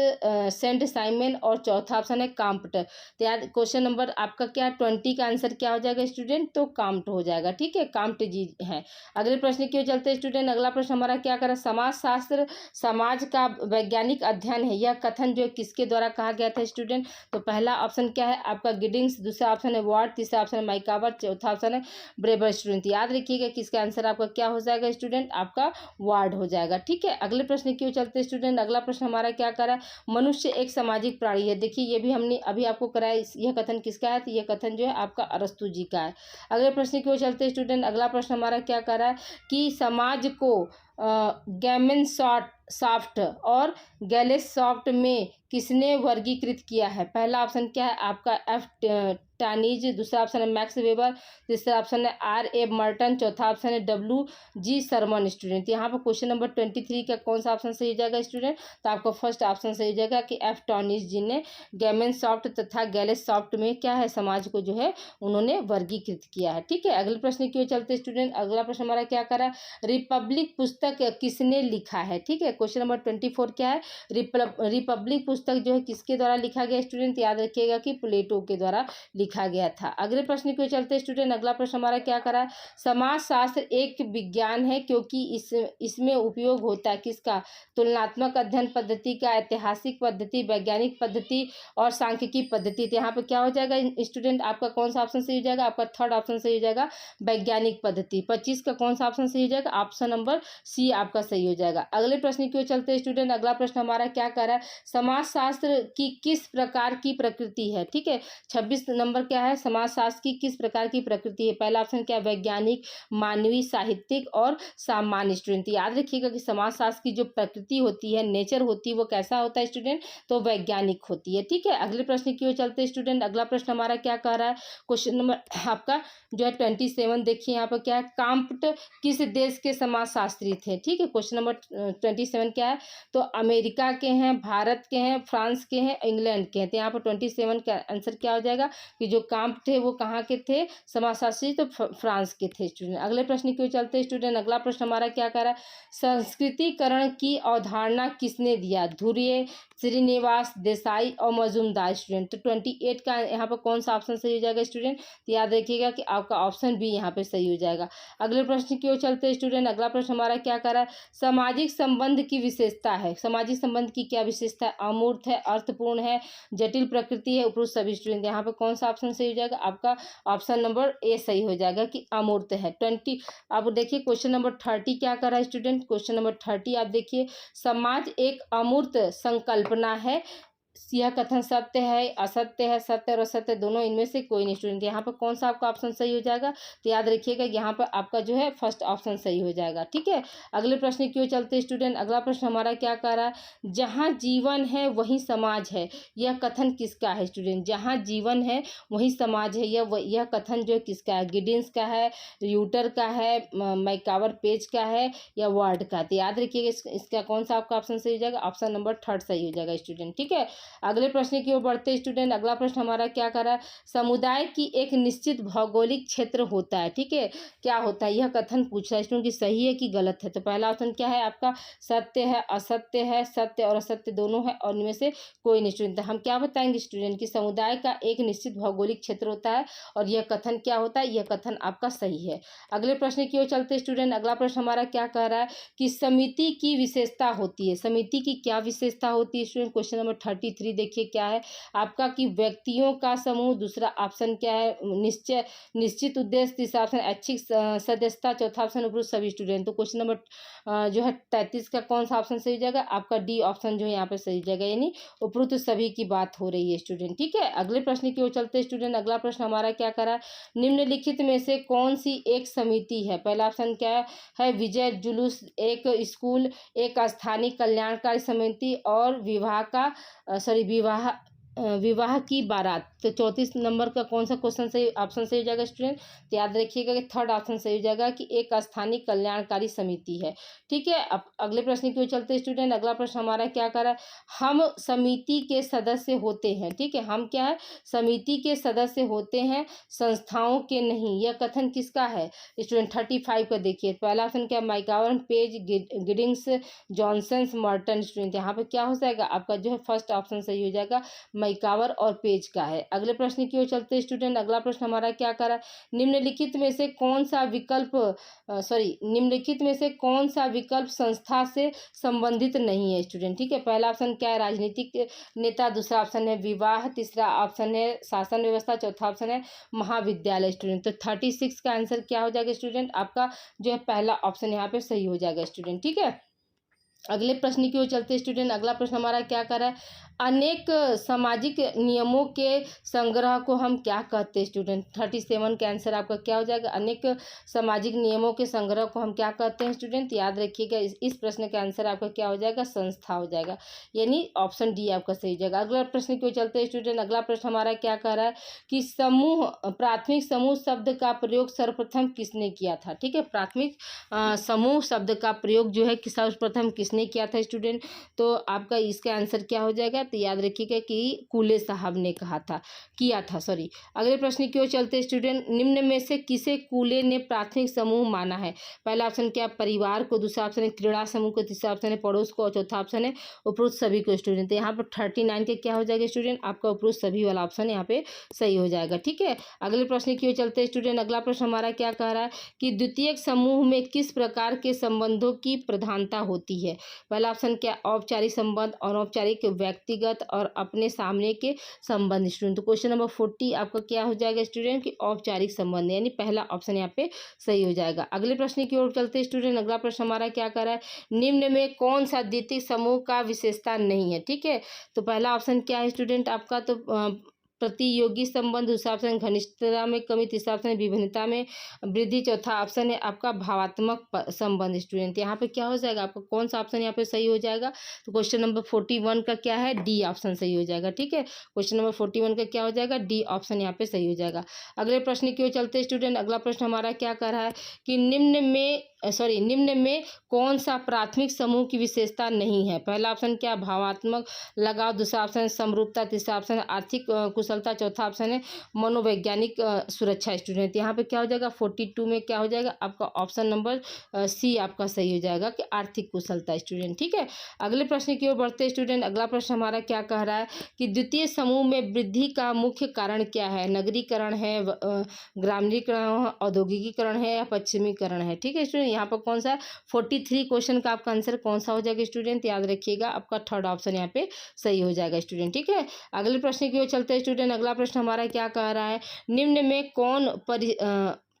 Saint Simon, और चौथा ऑप्शन है काम्प्ट। तो यार क्वेश्चन नंबर आपका क्या 20 का आंसर क्या हो जाएगा स्टूडेंट, तो काम्प्ट हो जाएगा। ठीक है, काम्प्ट जी है। अगले प्रश्न की ओर चलते स्टूडेंट। अगला प्रश्न हमारा क्या करा, समाजशास्त्र समाज का वैज्ञानिक अध्ययन है, यह कथन जो किसके द्वारा कहा गया था स्टूडेंट। तो पहला ऑप्शन क्या है आपका गिडिंग्स, दूसरा ऑप्शन है वार्ड, तीसरा ऑप्शन है मैकावर, चौथा ऑप्शन है ब्रेबर स्टूडेंट। याद रखिएगा किसका आंसर आपका क्या हो जाएगा स्टूडेंट, आपका वार्ड हो जाएगा। ठीक है, अगले प्रश्न की ओर चलते स्टूडेंट। अगला प्रश्न हमारा क्या कर रहा है, मनुष्य एक सामाजिक प्राणी है। देखिए ये भी हमने अभी आपको कराया, यह कथन किसका है, तो यह कथन जो है आपका अरस्तु जी का है। अगले प्रश्न की ओर चलते स्टूडेंट। अगला प्रश्न हमारा क्या कर रहा है कि समाज को गैमन सॉफ्ट और गैलेस सॉफ्ट में किसने वर्गीकृत किया है। पहला ऑप्शन क्या है आपका टानीज, दूसरा ऑप्शन है मैक्स वेबर, तीसरा ऑप्शन है R. A. मर्टन, चौथा ऑप्शन है W. G. शर्मन स्टूडेंट। यहाँ पर क्वेश्चन नंबर 23 का कौन सा ऑप्शन सही हो जाएगा स्टूडेंट? तो आपको फर्स्ट ऑप्शन सही हो जाएगा कि F. टॉनीज जी ने गैमन सॉफ्ट तथा गैलेस सॉफ्ट में क्या है समाज को जो है उन्होंने वर्गीकृत किया है। ठीक है, अगले प्रश्न की ओर चलते स्टूडेंट। अगला प्रश्न हमारा क्या करा, रिपब्लिक पुस्तक किसने लिखा है? ठीक है, क्वेश्चन नंबर 24 क्या है, रिपब्लिक पुस्तक जो है किसके द्वारा लिखा गया स्टूडेंट? याद रखिएगा कि प्लेटो के द्वारा लिखा गया था। अगले प्रश्न की ओर चलते स्टूडेंट। अगला प्रश्न हमारा क्या करा, समाजशास्त्र एक विज्ञान है क्योंकि इसमें उपयोग होता है किसका? तुलनात्मक अध्ययन पद्धति का, ऐतिहासिक पद्धति, वैज्ञानिक पद्धति और सांख्यिकी पद्धति। तो यहाँ पे क्या हो जाएगा स्टूडेंट, आपका कौन सा ऑप्शन सही हो जाएगा? आपका थर्ड ऑप्शन सही हो जाएगा, वैज्ञानिक पद्धति। 25 का कौन सा ऑप्शन सही हो जाएगा? ऑप्शन नंबर सी आपका सही हो जाएगा। अगले प्रश्न की ओर चलते हैं स्टूडेंट। अगला प्रश्न हमारा क्या कर रहा है, समाजशास्त्र की किस प्रकार की प्रकृति है? ठीक है, 26 नंबर क्या है, समाजशास्त्र की किस प्रकार की प्रकृति है? पहला ऑप्शन क्या है, वैज्ञानिक, मानवीय, साहित्यिक और सामान्य स्टूडेंट। याद रखिएगा कि समाजशास्त्र की जो प्रकृति होती है, नेचर होती है, वो कैसा होता है स्टूडेंट? तो वैज्ञानिक होती है। ठीक है, अगले प्रश्न की ओर चलते हैं स्टूडेंट। अगला प्रश्न हमारा क्या कह रहा है, क्वेश्चन नंबर आपका जो है 27 देखिए यहाँ पर क्या है, काम्प्ट किस देश के समाजशास्त्री थे? ठीक है, क्वेश्चन नंबर 27 क्या है, तो अमेरिका के हैं, भारत के हैं, फ्रांस के हैं, इंग्लैंड के हैं। तो यहाँ पर 27 का आंसर क्या हो जाएगा कि जो काम्प्ट थे वो कहाँ के थे समाजशास्त्री? तो फ्रांस के थे स्टूडेंट। अगले प्रश्न की ओर चलते हैं स्टूडेंट। अगला प्रश्न हमारा क्या कह रहा है, संस्कृतिकरण की अवधारणा किसने दिया? धुर्य, श्रीनिवास देसाई और मजूमदार स्टूडेंट। तो 28 का यहाँ पर कौन सा ऑप्शन सही हो जाएगा स्टूडेंट? तो याद रखिएगा कि आपका ऑप्शन बी यहाँ पे सही हो जाएगा। अगले प्रश्न की ओर चलते हैं स्टूडेंट। अगला प्रश्न हमारा क्या कर रहा है, सामाजिक संबंध की विशेषता है। सामाजिक संबंध की क्या विशेषता है? अमूर्त है, अर्थपूर्ण है, जटिल प्रकृति है, उपरोक्त सभी स्टूडेंट। यहाँ पे कौन सा ऑप्शन सही हो जाएगा? आपका ऑप्शन नंबर ए सही हो जाएगा कि अमूर्त है। 20 अब देखिए क्वेश्चन नंबर 30 क्या कर रहा है स्टूडेंट? क्वेश्चन नंबर 30 आप देखिए, समाज एक अमूर्त संकल्पना है, यह कथन सत्य है, असत्य है, सत्य और असत्य दोनों इनमें से कोई नहीं स्टूडेंट। यहाँ पर कौन सा आपका ऑप्शन सही हो जाएगा? तो याद रखिएगा यहाँ पर आपका जो है फर्स्ट ऑप्शन सही हो जाएगा। ठीक है, अगले प्रश्न की ओर चलते स्टूडेंट। अगला प्रश्न हमारा क्या कह रहा है, जहाँ जीवन है वहीं समाज है, यह कथन किसका है स्टूडेंट? जहाँ जीवन है वहीं समाज है, यह कथन जो है किसका है? गिडिंस का है, यूटर का है, मैकावर पेज का है या वर्ड का? तो याद रखिएगा इसका कौन सा आपका ऑप्शन सही हो जाएगा? ऑप्शन नंबर थर्ड सही हो जाएगा स्टूडेंट। ठीक है, अगले प्रश्न की ओर बढ़ते स्टूडेंट। अगला प्रश्न हमारा क्या कर रहा है, समुदाय की एक निश्चित भौगोलिक क्षेत्र होता है। ठीक है, क्या होता है यह कथन पूछ रहा है स्टूडेंट कि सही है कि गलत है? तो पहला ऑप्शन क्या है आपका, सत्य है, असत्य है, सत्य और असत्य दोनों है और इनमें से कोई नहीं स्टूडेंट। तो हम क्या बताएंगे स्टूडेंट कि समुदाय का एक निश्चित भौगोलिक क्षेत्र होता है और यह कथन क्या होता है? यह कथन आपका सही है। अगले प्रश्न की ओर चलते स्टूडेंट। अगला प्रश्न हमारा क्या कह रहा है कि समिति की विशेषता होती है। समिति की क्या विशेषता होती है स्टूडेंट? क्वेश्चन नंबर 33 देखिए क्या है आपका कि व्यक्तियों का समूह, दूसरा ऑप्शन क्या है निश्चित उद्देश्य, तीसरा ऑप्शन ऐच्छिक सदस्यता, चौथा ऑप्शन उपरोक्त सभी स्टूडेंट। तो क्वेश्चन नंबर जो है 33 का कौन सा ऑप्शन सही हो जाएगा? आपका डी ऑप्शन जो है यहाँ पे सही जाएगा, यानी उपरोक्त सभी की बात हो रही है स्टूडेंट। ठीक है, अगले प्रश्न की ओर चलते स्टूडेंट। अगला प्रश्न हमारा क्या करा, निम्नलिखित में से कौन सी एक समिति है? पहला ऑप्शन क्या है, विजय जुलूस, एक स्कूल, एक स्थानीय कल्याणकारी समिति और विवाह की बारात। तो 34 नंबर का कौन सा क्वेश्चन सही ऑप्शन सही हो जाएगा स्टूडेंट? तो याद रखिएगा कि थर्ड ऑप्शन सही हो जाएगा कि एक स्थानीय कल्याणकारी समिति है। ठीक है, अब अगले प्रश्न की ओर चलते स्टूडेंट। अगला प्रश्न हमारा क्या कर रहा है, हम समिति के सदस्य होते हैं। ठीक है, हम क्या है, समिति के सदस्य होते हैं, संस्थाओं के नहीं। यह कथन किसका है स्टूडेंट? 35 का देखिए, पहला ऑप्शन क्या, MacIver page, Giddings, Johnson, Merton student. यहाँ पे क्या हो जाएगा आपका जो है फर्स्ट ऑप्शन सही हो जाएगा, मैकावर और पेज का है। अगले प्रश्न की ओर चलते स्टूडेंट। अगला प्रश्न हमारा क्या कर रहा है, निम्नलिखित में से कौन सा विकल्प संस्था से संबंधित नहीं है स्टूडेंट? ठीक है, पहला ऑप्शन क्या है, राजनीतिक नेता, दूसरा ऑप्शन है विवाह, तीसरा ऑप्शन है शासन व्यवस्था, चौथा ऑप्शन है महाविद्यालय स्टूडेंट। तो 36 का आंसर क्या हो जाएगा स्टूडेंट? आपका जो है पहला ऑप्शन यहाँ पे सही हो जाएगा स्टूडेंट। ठीक है, अगले प्रश्न की ओर चलते स्टूडेंट, अगला प्रश्न हमारा क्या कर रहा है, अनेक सामाजिक नियमों के संग्रह को हम क्या कहते हैं स्टूडेंट। 37 का आंसर आपका क्या हो जाएगा, अनेक सामाजिक नियमों के संग्रह को हम क्या कहते हैं स्टूडेंट। याद रखिएगा इस प्रश्न का आंसर आपका क्या हो जाएगा, संस्था हो जाएगा, यानी ऑप्शन डी आपका सही हो जाएगा। अगला प्रश्न की ओर चलते हैं स्टूडेंट, अगला प्रश्न हमारा क्या कह रहा है कि समूह, प्राथमिक समूह शब्द का प्रयोग सर्वप्रथम किसने किया था। ठीक है, प्राथमिक समूह शब्द का प्रयोग जो है कि सर्वप्रथम किसने किया था स्टूडेंट। तो आपका इसका आंसर क्या हो जाएगा, तो याद रखिएगा कि कूले साहब ने किया था सॉरी। अगले प्रश्न की ओर चलते स्टूडेंट, निम्न में से किसे कूले ने प्राथमिक समूह माना है। पहला ऑप्शन क्या, परिवार को, दूसरा ऑप्शन है क्रीड़ा समूह को, तीसरा ऑप्शन है पड़ोस को, और चौथा ऑप्शन है उपरोक्त सभी को स्टूडेंट। तो यहाँ पर 39 के क्या हो जाएगा स्टूडेंट, आपका उपरोक्त सभी वाला ऑप्शन यहाँ पे सही हो जाएगा। ठीक है, अगले प्रश्न की ओर चलते स्टूडेंट, अगला प्रश्न हमारा क्या कह रहा है कि द्वितीयक समूह में किस प्रकार के संबंधों की प्रधानता होती है। पहला ऑप्शन क्या, औपचारिक संबंध, अनौपचारिक, व्यक्तिगत और अपने सामने के संबंध स्टूडेंट। तो क्वेश्चन नंबर 40 आपका क्या हो जाएगा स्टूडेंट कि औपचारिक संबंध, यानी पहला ऑप्शन यहाँ पे सही हो जाएगा। अगले प्रश्न की ओर चलते स्टूडेंट, अगला प्रश्न हमारा क्या कर रहा है, निम्न में कौन सा द्वितीय समूह का विशेषता नहीं है। ठीक है, तो पहला ऑप्शन क्या है स्टूडेंट आपका, तो प्रतियोगी संबंध, दूसरा ऑप्शन घनिष्ठता में कमी, तीसरा ऑप्शन विभिन्नता में वृद्धि, चौथा ऑप्शन है आपका भावात्मक संबंध स्टूडेंट। यहाँ पे क्या हो जाएगा आपका, कौन सा ऑप्शन यहाँ पे सही हो जाएगा, तो क्वेश्चन नंबर 41 का क्या है, डी ऑप्शन सही हो जाएगा। ठीक है, क्वेश्चन नंबर 41 का क्या हो जाएगा, डी ऑप्शन यहाँ पे सही हो जाएगा। अगले प्रश्न की ओर चलते स्टूडेंट, अगला प्रश्न हमारा क्या कर रहा है कि निम्न में कौन सा प्राथमिक समूह की विशेषता नहीं है। पहला ऑप्शन क्या, भावात्मक लगाव, दूसरा ऑप्शन समरूपता, तीसरा ऑप्शन आर्थिक कुशलता, चौथा ऑप्शन है मनोवैज्ञानिक सुरक्षा स्टूडेंट। यहाँ पे क्या हो जाएगा, 42 में क्या हो जाएगा आपका ऑप्शन नंबर सी आपका सही हो जाएगा कि आर्थिक कुशलता स्टूडेंट। ठीक है, अगले प्रश्न की ओर बढ़ते स्टूडेंट, अगला प्रश्न हमारा क्या कह रहा है कि द्वितीय समूह में वृद्धि का मुख्य कारण क्या है। नगरीकरण है, ग्रामीणीकरण, औद्योगिकीकरण है या पश्चिमीकरण है। ठीक है स्टूडेंट, यहाँ पर कौन सा 43 क्वेश्चन का आपका आंसर कौन सा हो जाएगा स्टूडेंट, याद रखिएगा आपका थर्ड ऑप्शन यहाँ पे सही हो जाएगा स्टूडेंट। ठीक है, अगले प्रश्न की ओर चलते हैं स्टूडेंट, अगला प्रश्न हमारा क्या कह रहा है, निम्न में कौन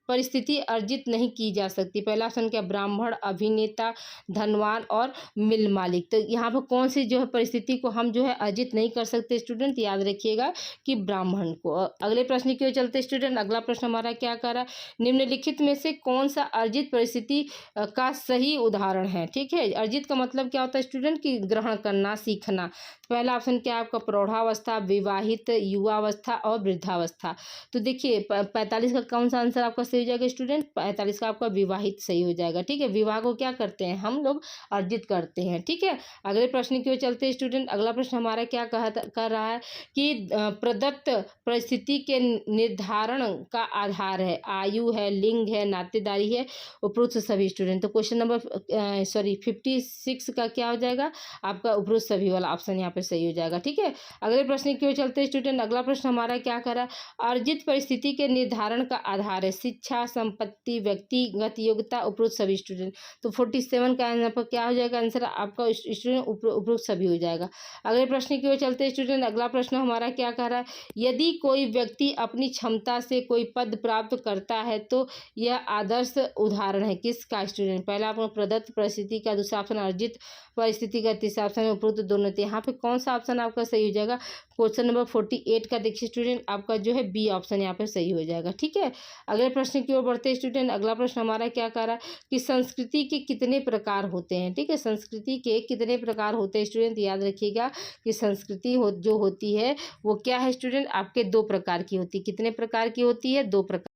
परिस्थिति अर्जित नहीं की जा सकती। पहला ऑप्शन क्या, ब्राह्मण, अभिनेता, धनवान और मिल मालिक। तो यहाँ पर कौन सी जो है परिस्थिति को हम जो है अर्जित नहीं कर सकते स्टूडेंट, याद रखिएगा कि ब्राह्मण को। अगले प्रश्न की ओर चलते स्टूडेंट, अगला प्रश्न हमारा क्या कर रहा है, निम्नलिखित में से कौन सा अर्जित परिस्थिति का सही उदाहरण है। ठीक है, अर्जित का मतलब क्या होता है स्टूडेंट कि ग्रहण करना, सीखना। पहला ऑप्शन क्या है आपका, प्रौढ़ावस्था, विवाहित, युवावस्था और वृद्धावस्था। तो देखिए 45 का कौन सा आंसर आपका सही हो जाएगा स्टूडेंट, 45 का आपका विवाहित सही हो जाएगा। ठीक है, विवाह को क्या करते हैं हम लोग, अर्जित करते हैं। ठीक है, अगले प्रश्न की ओर चलते हैं स्टूडेंट, अगला प्रश्न हमारा क्या कर रहा है कि प्रदत्त परिस्थिति के निर्धारण का आधार है, आयु है, लिंग है, नातेदारी है, उपरोक्त सभी स्टूडेंट। तो क्वेश्चन नंबर 56 का क्या हो जाएगा आपका उपरोक्त सभी वाला ऑप्शन यहाँ पे सही हो जाएगा। ठीक है, अगले प्रश्न की ओर चलते हैं स्टूडेंट, अगला प्रश्न हमारा क्या कर रहा है, अर्जित परिस्थिति के निर्धारण का आधार है शिक्षा, संपत्ति, व्यक्तिगत योग्यता, उपरोक्त सभी स्टूडेंट। तो 47 का यहाँ पर क्या हो जाएगा आंसर आपका स्टूडेंट, उपरोक्त सभी हो जाएगा। अगले प्रश्न की ओर चलते हैं स्टूडेंट, अगला प्रश्न हमारा क्या कर रहा है, यदि कोई व्यक्ति अपनी क्षमता से कोई पद प्राप्त करता है तो यह आदर्श उदाहरण है किसका स्टूडेंट। पहला आपको प्रदत्त परिस्थिति का, दूसरा ऑप्शन अर्जित परिस्थिति का, तीसरा ऑप्शन उपरोक्त दोनों। तो यहाँ पे कौन सा ऑप्शन आपका सही हो जाएगा, क्वेश्चन नंबर 48 का देखिए स्टूडेंट आपका जो है बी ऑप्शन यहाँ पे सही हो जाएगा। ठीक है, अगले प्रश्न की ओर बढ़ते स्टूडेंट, अगला प्रश्न हमारा क्या कह रहा है कि संस्कृति के कितने प्रकार होते हैं। ठीक है, संस्कृति के कितने प्रकार होते हैं स्टूडेंट, याद रखिएगा कि संस्कृति जो होती है वो क्या है स्टूडेंट, आपके 2 प्रकार की होती है। कितने प्रकार की होती है, 2 प्रकार।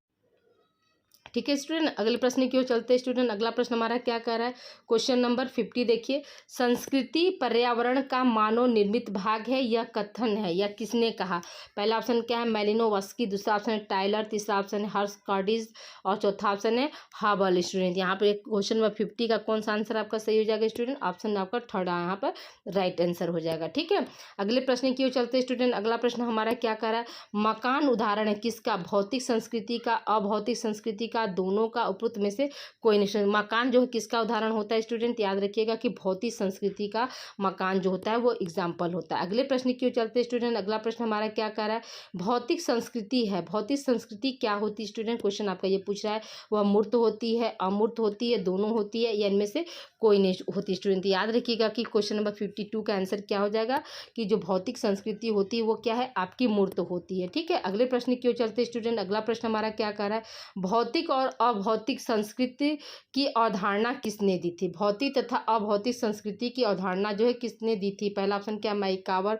ठीक है स्टूडेंट, अगले प्रश्न की ओर चलते हैं स्टूडेंट, अगला प्रश्न हमारा क्या कह रहा है, क्वेश्चन नंबर 50 देखिए, संस्कृति पर्यावरण का मानव निर्मित भाग है, यह कथन है, यह किसने कहा। पहला ऑप्शन क्या है, मेलिनोवस्की, दूसरा ऑप्शन है टाइलर, तीसरा ऑप्शन है हर्ष कार्डिज और चौथा ऑप्शन है हाबल स्टूडेंट। यहाँ पर क्वेश्चन नंबर 50 का कौन सा आंसर आपका सही हो जाएगा स्टूडेंट, ऑप्शन आपका थर्ड यहाँ पर राइट आंसर हो जाएगा। ठीक है, अगले प्रश्न की ओर चलते हैं स्टूडेंट, अगला प्रश्न हमारा क्या कह रहा है, मकान उदाहरण है किसका, भौतिक संस्कृति का, अभौतिक संस्कृति का, दोनों का, उपरोक्त में से कोई नहीं। मकान जो है किसका उदाहरण होता है स्टूडेंट, याद रखिएगा कि भौतिक संस्कृति का मकान जो होता है वो एग्जाम्पल होता है। अगले प्रश्न की ओर चलते स्टूडेंट, अगला प्रश्न हमारा क्या कर रहा है, भौतिक संस्कृति है, भौतिक संस्कृति क्या होती है स्टूडेंट, क्वेश्चन आपका ये पूछ रहा है, वह मूर्त होती है, अमूर्त होती है, दोनों होती है या इनमें से कोई नहीं होती। स्टूडेंट याद रखिएगा कि क्वेश्चन नंबर 52 का आंसर क्या हो जाएगा कि जो भौतिक संस्कृति होती है वो क्या है, आपकी मूर्त होती है। ठीक है, अगले प्रश्न की ओर चलते स्टूडेंट। अगला प्रश्न हमारा क्या कह रहा है, भौतिक और अभौतिक संस्कृति की अवधारणा किसने दी थी। भौतिक तथा अभौतिक संस्कृति की अवधारणा जो है किसने दी थी। पहला ऑप्शन क्या, मैकावर,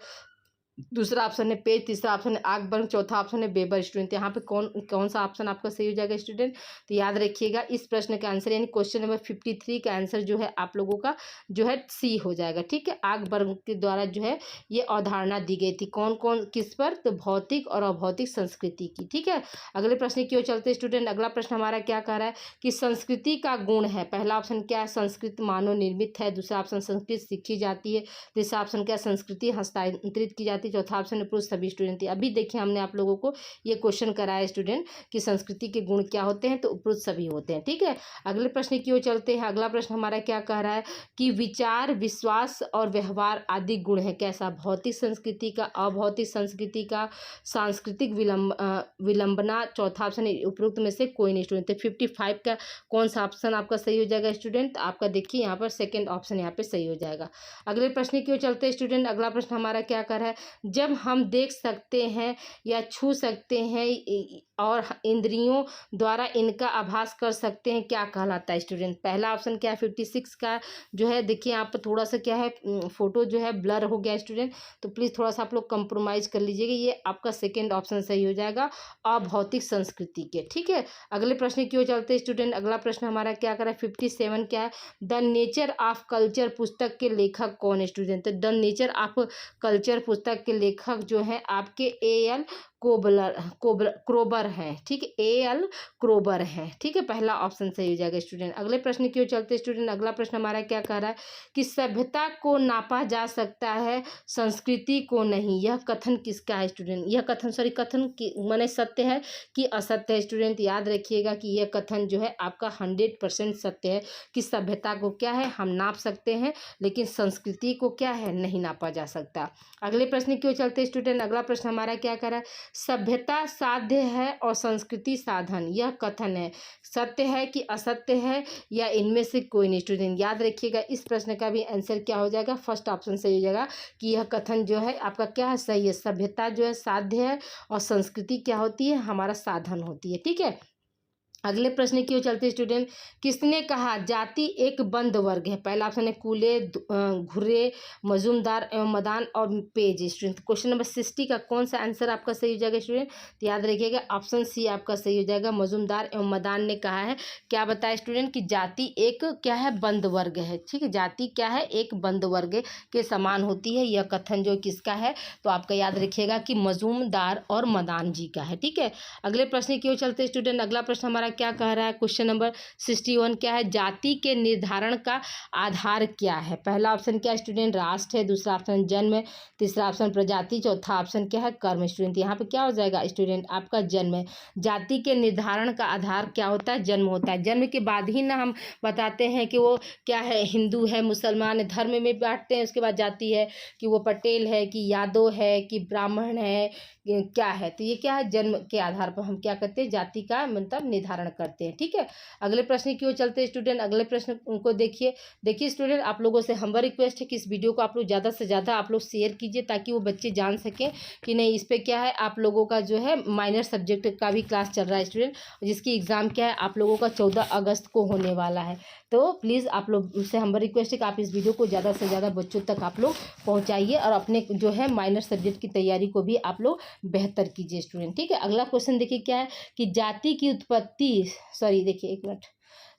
दूसरा ऑप्शन है पेज, तीसरा ऑप्शन है आकबर्न, चौथा ऑप्शन है वेबर। स्टूडेंट यहाँ पे कौन कौन सा ऑप्शन आपका सही हो जाएगा स्टूडेंट, तो याद रखिएगा इस प्रश्न का आंसर यानी क्वेश्चन नंबर 53 का आंसर जो है आप लोगों का जो है सी हो जाएगा। ठीक है, आकबर्न के द्वारा जो है ये अवधारणा दी गई थी, कौन कौन किस पर, तो भौतिक और अभौतिक संस्कृति की। ठीक है, अगले प्रश्न की ओर चलते स्टूडेंट। अगला प्रश्न हमारा क्या कह रहा है कि संस्कृति का गुण है। पहला ऑप्शन क्या है, संस्कृत मानव निर्मित है। दूसरा ऑप्शन संस्कृत सीखी जाती है। तीसरा ऑप्शन क्या, संस्कृति हस्तांतरित की जाती है। चौथा ऑप्शन है पुरुष सभी। स्टूडेंट अभी देखिए हमने आप लोगों को ये क्वेश्चन कराया स्टूडेंट कि संस्कृति के गुण क्या होते हैं, तो पुरुष सभी होते हैं। ठीक है, अगले प्रश्न की ओर चलते हैं। अगला प्रश्न हमारा क्या कह रहा है कि विचार, विश्वास और व्यवहार आदि गुण है कैसा, भौतिक संस्कृति का, अभौतिक संस्कृति का, सांस्कृतिक विलंबना। चौथा ऑप्शन है उपरोक्त में से कोई नहीं। स्टूडेंट 55 का कौन सा ऑप्शन आपका सही हो जाएगा स्टूडेंट, आपका देखिए यहाँ पर सेकेंड ऑप्शन यहाँ पे सही हो जाएगा। अगले प्रश्न की ओर चलते हैं स्टूडेंट। अगला प्रश्न हमारा क्या कर रहा है, जब हम देख सकते हैं या छू सकते हैं और इंद्रियों द्वारा इनका आभास कर सकते हैं क्या कहलाता है स्टूडेंट। पहला ऑप्शन क्या है 56 का जो है, देखिए यहाँ पर थोड़ा सा क्या है फोटो जो है ब्लर हो गया स्टूडेंट, तो प्लीज़ थोड़ा सा आप लोग कंप्रोमाइज़ कर लीजिएगा, ये आपका सेकेंड ऑप्शन सही हो जाएगा अभौतिक संस्कृति के। ठीक है, अगले प्रश्न की ओर चलते हैं स्टूडेंट। अगला प्रश्न हमारा क्या कर रहा है 57 क्या है, द नेचर ऑफ कल्चर पुस्तक के लेखक कौन है स्टूडेंट। तो द नेचर ऑफ कल्चर पुस्तक के लेखक जो हैं आपके A.L. क्रोबर हैं। ठीक है, A.L. क्रोबर हैं। ठीक है, पहला ऑप्शन सही हो जाएगा स्टूडेंट। अगले प्रश्न की ओर चलते स्टूडेंट। अगला प्रश्न हमारा क्या कह रहा है कि सभ्यता को नापा जा सकता है, संस्कृति को नहीं। यह कथन किसका है स्टूडेंट, यह कथन कथन की माने सत्य है कि असत्य है स्टूडेंट। याद रखिएगा कि यह कथन जो है आपका 100% सत्य है कि सभ्यता को क्या है हम नाप सकते हैं, लेकिन संस्कृति को क्या है नहीं नापा जा सकता। अगले प्रश्न की ओर चलते स्टूडेंट। अगला प्रश्न हमारा क्या कह रहा है, सभ्यता साध्य है और संस्कृति साधन। यह कथन है सत्य है कि असत्य है या इनमें से कोई नहीं स्टूडेंट। याद रखिएगा इस प्रश्न का भी आंसर क्या हो जाएगा, फर्स्ट ऑप्शन सही हो जाएगा कि यह कथन जो है आपका क्या है सही है, सभ्यता जो है साध्य है और संस्कृति क्या होती है हमारा साधन होती है। ठीक है, अगले प्रश्न की ओर चलते स्टूडेंट। किसने कहा जाति एक बंद वर्ग है। पहला ऑप्शन है कूले, घुर्रे, मजूमदार एवं मदान और पेज। स्टूडेंट क्वेश्चन नंबर 60 का कौन सा आंसर आपका सही हो जाएगा स्टूडेंट, तो याद रखिएगा ऑप्शन सी आपका सही हो जाएगा, मजूमदार एवं मदान ने कहा है। क्या बताया स्टूडेंट कि जाति एक क्या है बंद वर्ग है। ठीक है, जाति क्या है एक बंद वर्ग के समान होती है। यह कथन जो किसका है, तो आपका याद रखिएगा कि मजूमदार और मदान जी का है। ठीक है, अगले प्रश्न की ओर चलते स्टूडेंट। अगला प्रश्न हमारा क्या कह रहा है क्वेश्चन नंबर 61 क्या है, जाति के निर्धारण का आधार क्या है। पहला ऑप्शन क्या स्टूडेंट राष्ट्र है, दूसरा ऑप्शन जन्म है, तीसरा ऑप्शन प्रजाति, चौथा ऑप्शन क्या है कर्म। स्टूडेंट यहाँ पे क्या हो जाएगा स्टूडेंट आपका जन्म है। जाति के निर्धारण का आधार क्या होता है, जन्म होता है। जन्म के बाद ही ना हम बताते हैं कि वो क्या है हिंदू है, मुसलमान है, धर्म में बांटते हैं। उसके बाद जाति है कि वो पटेल है कि यादव है कि ब्राह्मण है क्या है, तो ये क्या है जन्म के आधार पर हम क्या करते हैं जाति का मतलब निर्धारण करते हैं। ठीक है, अगले प्रश्न की ओर चलते हैं स्टूडेंट। अगले प्रश्न को देखिए स्टूडेंट, आप लोगों से हम्बल रिक्वेस्ट है कि इस वीडियो को आप लोग ज़्यादा से ज़्यादा आप लोग शेयर कीजिए ताकि वो बच्चे जान सकें कि नहीं इस पर क्या है आप लोगों का जो है माइनर सब्जेक्ट का भी क्लास चल रहा है स्टूडेंट, जिसकी एग्ज़ाम क्या है आप लोगों का 14 अगस्त को होने वाला है। तो प्लीज़ आप लोग से हम्बल रिक्वेस्ट है कि आप इस वीडियो को ज़्यादा से ज़्यादा बच्चों तक आप लोग पहुँचाइए और अपने जो है माइनर सब्जेक्ट की तैयारी को भी आप लोग बेहतर कीजिए स्टूडेंट। ठीक है, अगला क्वेश्चन देखिए क्या है कि जाति की उत्पत्ति देखिए एक मिनट,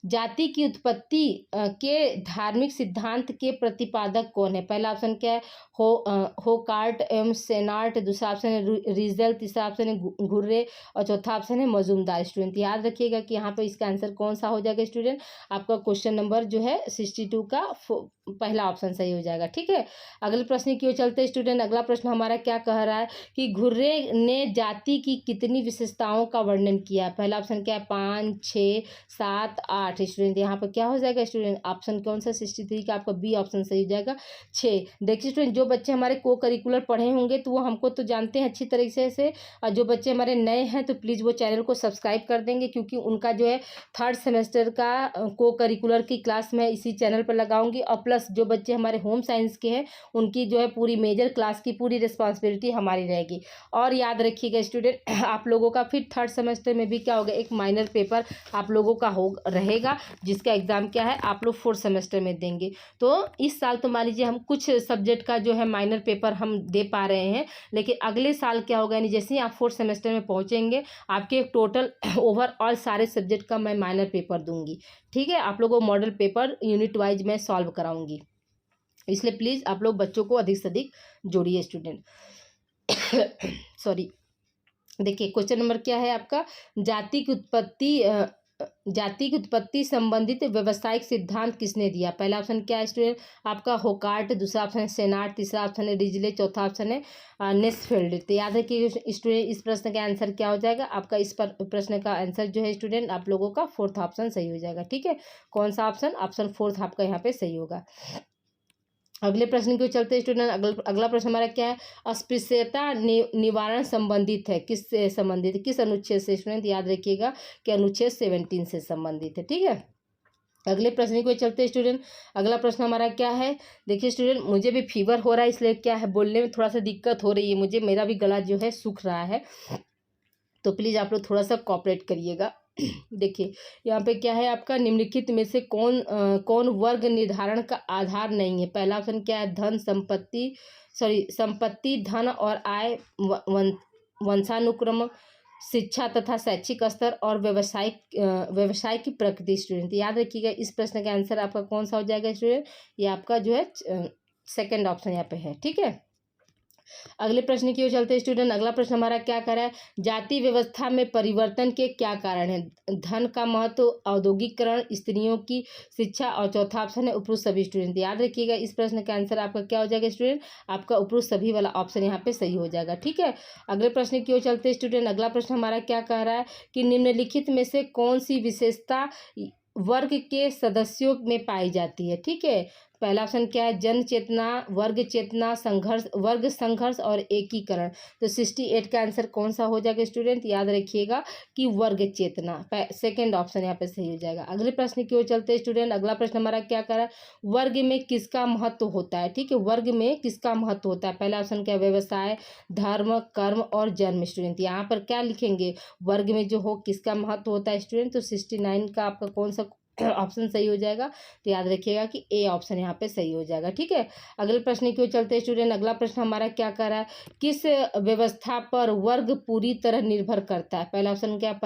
जाति की उत्पत्ति के धार्मिक सिद्धांत के प्रतिपादक कौन है। पहला ऑप्शन क्या है होकार्ट एवं सेनार्ट, दूसरा ऑप्शन है रीजल, तीसरा ऑप्शन है घुर्रे और चौथा ऑप्शन है मजूमदार। स्टूडेंट याद रखिएगा कि यहाँ पर इसका आंसर कौन सा हो जाएगा स्टूडेंट, आपका क्वेश्चन नंबर जो है 62 का पहला ऑप्शन सही हो जाएगा। ठीक है, अगले प्रश्न की ओर चलते हैं स्टूडेंट। अगला प्रश्न हमारा क्या कह रहा है कि घुर्रे ने जाति की कितनी विशेषताओं का वर्णन किया। पहला ऑप्शन क्या है, 5, 6, 7, 8। स्टूडेंट यहाँ पर क्या हो जाएगा स्टूडेंट, ऑप्शन कौन सा 63 का आपका बी ऑप्शन सही हो जाएगा, 6। देखिए स्टूडेंट, जो बच्चे हमारे को करिकुलर पढ़े होंगे तो वो हमको तो जानते हैं अच्छी तरीके से, और जो बच्चे हमारे नए हैं तो प्लीज़ वो चैनल को सब्सक्राइब कर देंगे, क्योंकि उनका जो है 3rd सेमेस्टर का को करिकुलर की क्लास मैं इसी चैनल पर लगाऊंगी। और प्लस जो बच्चे हमारे होम साइंस के हैं उनकी जो है पूरी मेजर क्लास की पूरी रिस्पॉन्सिबिलिटी हमारी रहेगी। और याद रखिएगा स्टूडेंट, आप लोगों का फिर 3rd सेमेस्टर में भी क्या होगा, एक माइनर पेपर आप लोगों का हो रहेगा, जिसका एग्ज़ाम क्या है आप लोग 4th सेमेस्टर में देंगे। तो इस साल तो मान लीजिए हम कुछ सब्जेक्ट का जो है माइनर पेपर हम दे पा रहे हैं, लेकिन अगले साल क्या होगा, यानी जैसे ही आप 4th सेमेस्टर में पहुंचेंगे आपके टोटल ओवरऑल सारे सब्जेक्ट का मैं माइनर पेपर दूंगी। ठीक है, आप लोगों को मॉडल पेपर यूनिट वाइज मैं सॉल्व कराऊंगी, इसलिए प्लीज़ आप लोग बच्चों को अधिक से अधिक जोड़िए स्टूडेंट। सॉरी, देखिए क्वेश्चन नंबर क्या है आपका, जाति की उत्पत्ति संबंधित व्यावसायिक सिद्धांत किसने दिया। पहला ऑप्शन क्या है स्टूडेंट आपका, होकार्ट। दूसरा ऑप्शन है सेनार्ट। तीसरा ऑप्शन है रिजले। चौथा ऑप्शन है नेस्फेल्ड। तो याद रखिए स्टूडेंट, इस प्रश्न का आंसर क्या हो जाएगा आपका, इस पर प्रश्न का आंसर जो है स्टूडेंट आप लोगों का 4th ऑप्शन सही हो जाएगा। ठीक है, कौन सा ऑप्शन, ऑप्शन 4th आपका यहाँ पे सही होगा। अगले प्रश्न को चलते स्टूडेंट। अगला प्रश्न हमारा क्या है, अस्पृश्यता निवारण संबंधित है, किससे संबंधित है, किस अनुच्छेद से स्टूडेंट, याद रखिएगा कि अनुच्छेद 17 से संबंधित है। ठीक है, अगले प्रश्न को चलते स्टूडेंट। अगला प्रश्न हमारा क्या है, देखिए स्टूडेंट, मुझे भी फीवर हो रहा है, इसलिए क्या है बोलने में थोड़ा सा दिक्कत हो रही है मुझे, मेरा भी गला जो है सूख रहा है, तो प्लीज़ आप लोग थोड़ा सा कॉपरेट करिएगा। देखिए यहाँ पे क्या है आपका, निम्नलिखित में से कौन वर्ग निर्धारण का आधार नहीं है। पहला ऑप्शन क्या है, धन संपत्ति, धन और आय, वंशानुक्रम, शिक्षा तथा शैक्षिक स्तर और व्यवसाय की प्रकृति। स्टूडेंट याद रखिएगा, इस प्रश्न का आंसर आपका कौन सा हो जाएगा स्टूडेंट, ये आपका जो है 2nd ऑप्शन यहाँ पे है। ठीक है, अगले प्रश्न की ओर चलते हैं स्टूडेंट। अगला प्रश्न हमारा क्या कर रहा है, जाति व्यवस्था में परिवर्तन के क्या कारण है। धन का महत्व, औद्योगिकरण, स्त्रियों की शिक्षा, और चौथा ऑप्शन है उपरोक्त सभी। स्टूडेंट याद रखिएगा, इस प्रश्न का आंसर आपका क्या हो जाएगा स्टूडेंट, आपका उपरोक्त सभी वाला ऑप्शन यहाँ पे सही हो जाएगा। ठीक है, अगले प्रश्न की ओर चलते हैं स्टूडेंट। अगला प्रश्न हमारा क्या कह रहा है कि निम्नलिखित में से कौन सी विशेषता वर्ग के सदस्यों में पाई जाती है। ठीक है, पहला ऑप्शन क्या है, जन चेतना, वर्ग चेतना, वर्ग संघर्ष और एकीकरण। तो 68 का आंसर कौन सा हो जाएगा स्टूडेंट, याद रखिएगा कि वर्ग चेतना, 2nd ऑप्शन यहाँ पे सही हो जाएगा। अगले प्रश्न की ओर चलते हैं स्टूडेंट। अगला प्रश्न हमारा क्या कर रहा है, वर्ग में किसका महत्व होता है। ठीक है, वर्ग में किसका महत्व होता है। पहला ऑप्शन क्या है, व्यवसाय, धर्म, कर्म और जन्म। स्टूडेंट यहाँ पर क्या लिखेंगे, वर्ग में जो हो किसका महत्व होता है स्टूडेंट, तो 69 का आपका कौन सा ऑप्शन सही हो जाएगा, तो याद रखिएगा कि ए ऑप्शन यहाँ पे सही हो जाएगा। ठीक है, अगले प्रश्न की ओर चलते हैं स्टूडेंट। अगला प्रश्न हमारा क्या कर रहा है, किस व्यवस्था पर वर्ग पूरी तरह निर्भर करता है। पहला ऑप्शन क्या है,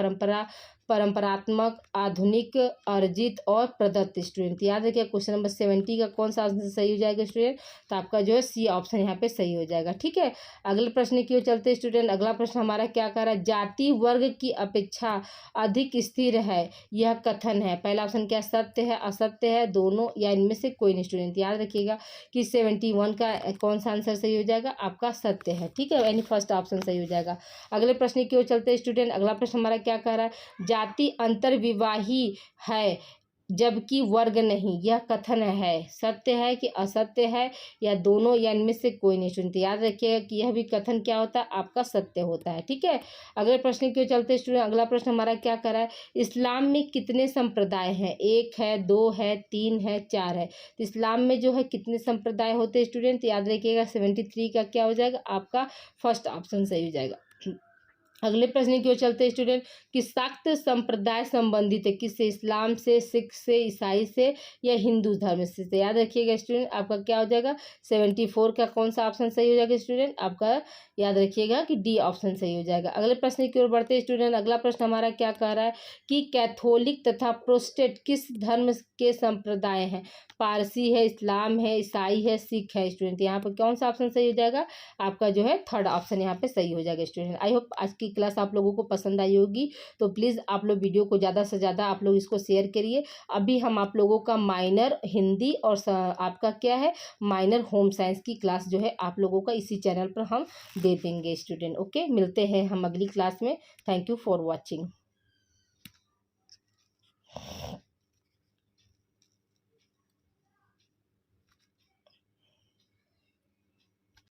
परंपरात्मक, आधुनिक, अर्जित और प्रदत्त। स्टूडेंट याद रखिए, क्वेश्चन नंबर 70 का कौन सा आंसर सही हो जाएगा स्टूडेंट, तो आपका जो है सी ऑप्शन यहाँ पे सही हो जाएगा। ठीक है, अगले प्रश्न की ओर चलते स्टूडेंट। अगला प्रश्न हमारा क्या कर रहा है, जाति वर्ग की अपेक्षा अधिक स्थिर है, यह कथन है। पहला ऑप्शन क्या, सत्य है, असत्य है, दोनों, या इनमें से कोई नहीं। स्टूडेंट याद रखिएगा कि 71 का कौन सा आंसर सही हो जाएगा, आपका सत्य है। ठीक है, यानी 1st ऑप्शन सही हो जाएगा। अगले प्रश्न की ओर चलते स्टूडेंट। अगला प्रश्न हमारा क्या कह रहा है, जाति अंतर्विवाही है जबकि वर्ग नहीं, यह कथन है, सत्य है कि असत्य है, या दोनों, या इनमें से कोई नहीं। स्टूडेंट याद रखिएगा कि यह भी कथन क्या होता है, आपका सत्य होता है। ठीक है, अगले प्रश्न की ओर चलते स्टूडेंट। अगला प्रश्न हमारा क्या कर रहा है, इस्लाम में कितने संप्रदाय हैं। 1 है, 2 है, 3 है, 4 है। तो इस्लाम में जो है कितने संप्रदाय होते हैं स्टूडेंट, याद रखिएगा 73 का क्या हो जाएगा, आपका 1st ऑप्शन सही हो जाएगा। अगले प्रश्न की ओर चलते स्टूडेंट, कि शाक्त संप्रदाय संबंधित है किससे, इस्लाम से, सिख से, ईसाई से, या हिंदू धर्म से। तो याद रखिएगा स्टूडेंट, आपका क्या हो जाएगा, 74 का कौन सा ऑप्शन सही हो जाएगा स्टूडेंट, आपका याद रखिएगा कि डी ऑप्शन सही हो जाएगा। अगले प्रश्न की ओर बढ़ते स्टूडेंट। अगला प्रश्न हमारा क्या कह रहा है कि कैथोलिक तथा प्रोटेस्टेंट किस धर्म के संप्रदाय हैं। पारसी है, इस्लाम है, ईसाई है, सिख है। स्टूडेंट यहाँ पर कौन सा ऑप्शन सही हो जाएगा, आपका जो है 3rd ऑप्शन यहाँ पे सही हो जाएगा। स्टूडेंट आई होप आज की की क्लास आप लोगों को पसंद आई होगी, तो प्लीज़ आप लोग वीडियो को ज़्यादा से ज़्यादा आप लोग इसको शेयर करिए। अभी हम आप लोगों का माइनर हिंदी और आपका क्या है माइनर होम साइंस की क्लास जो है आप लोगों का इसी चैनल पर हम दे देंगे स्टूडेंट। ओके, मिलते हैं हम अगली क्लास में। Thank you for watching.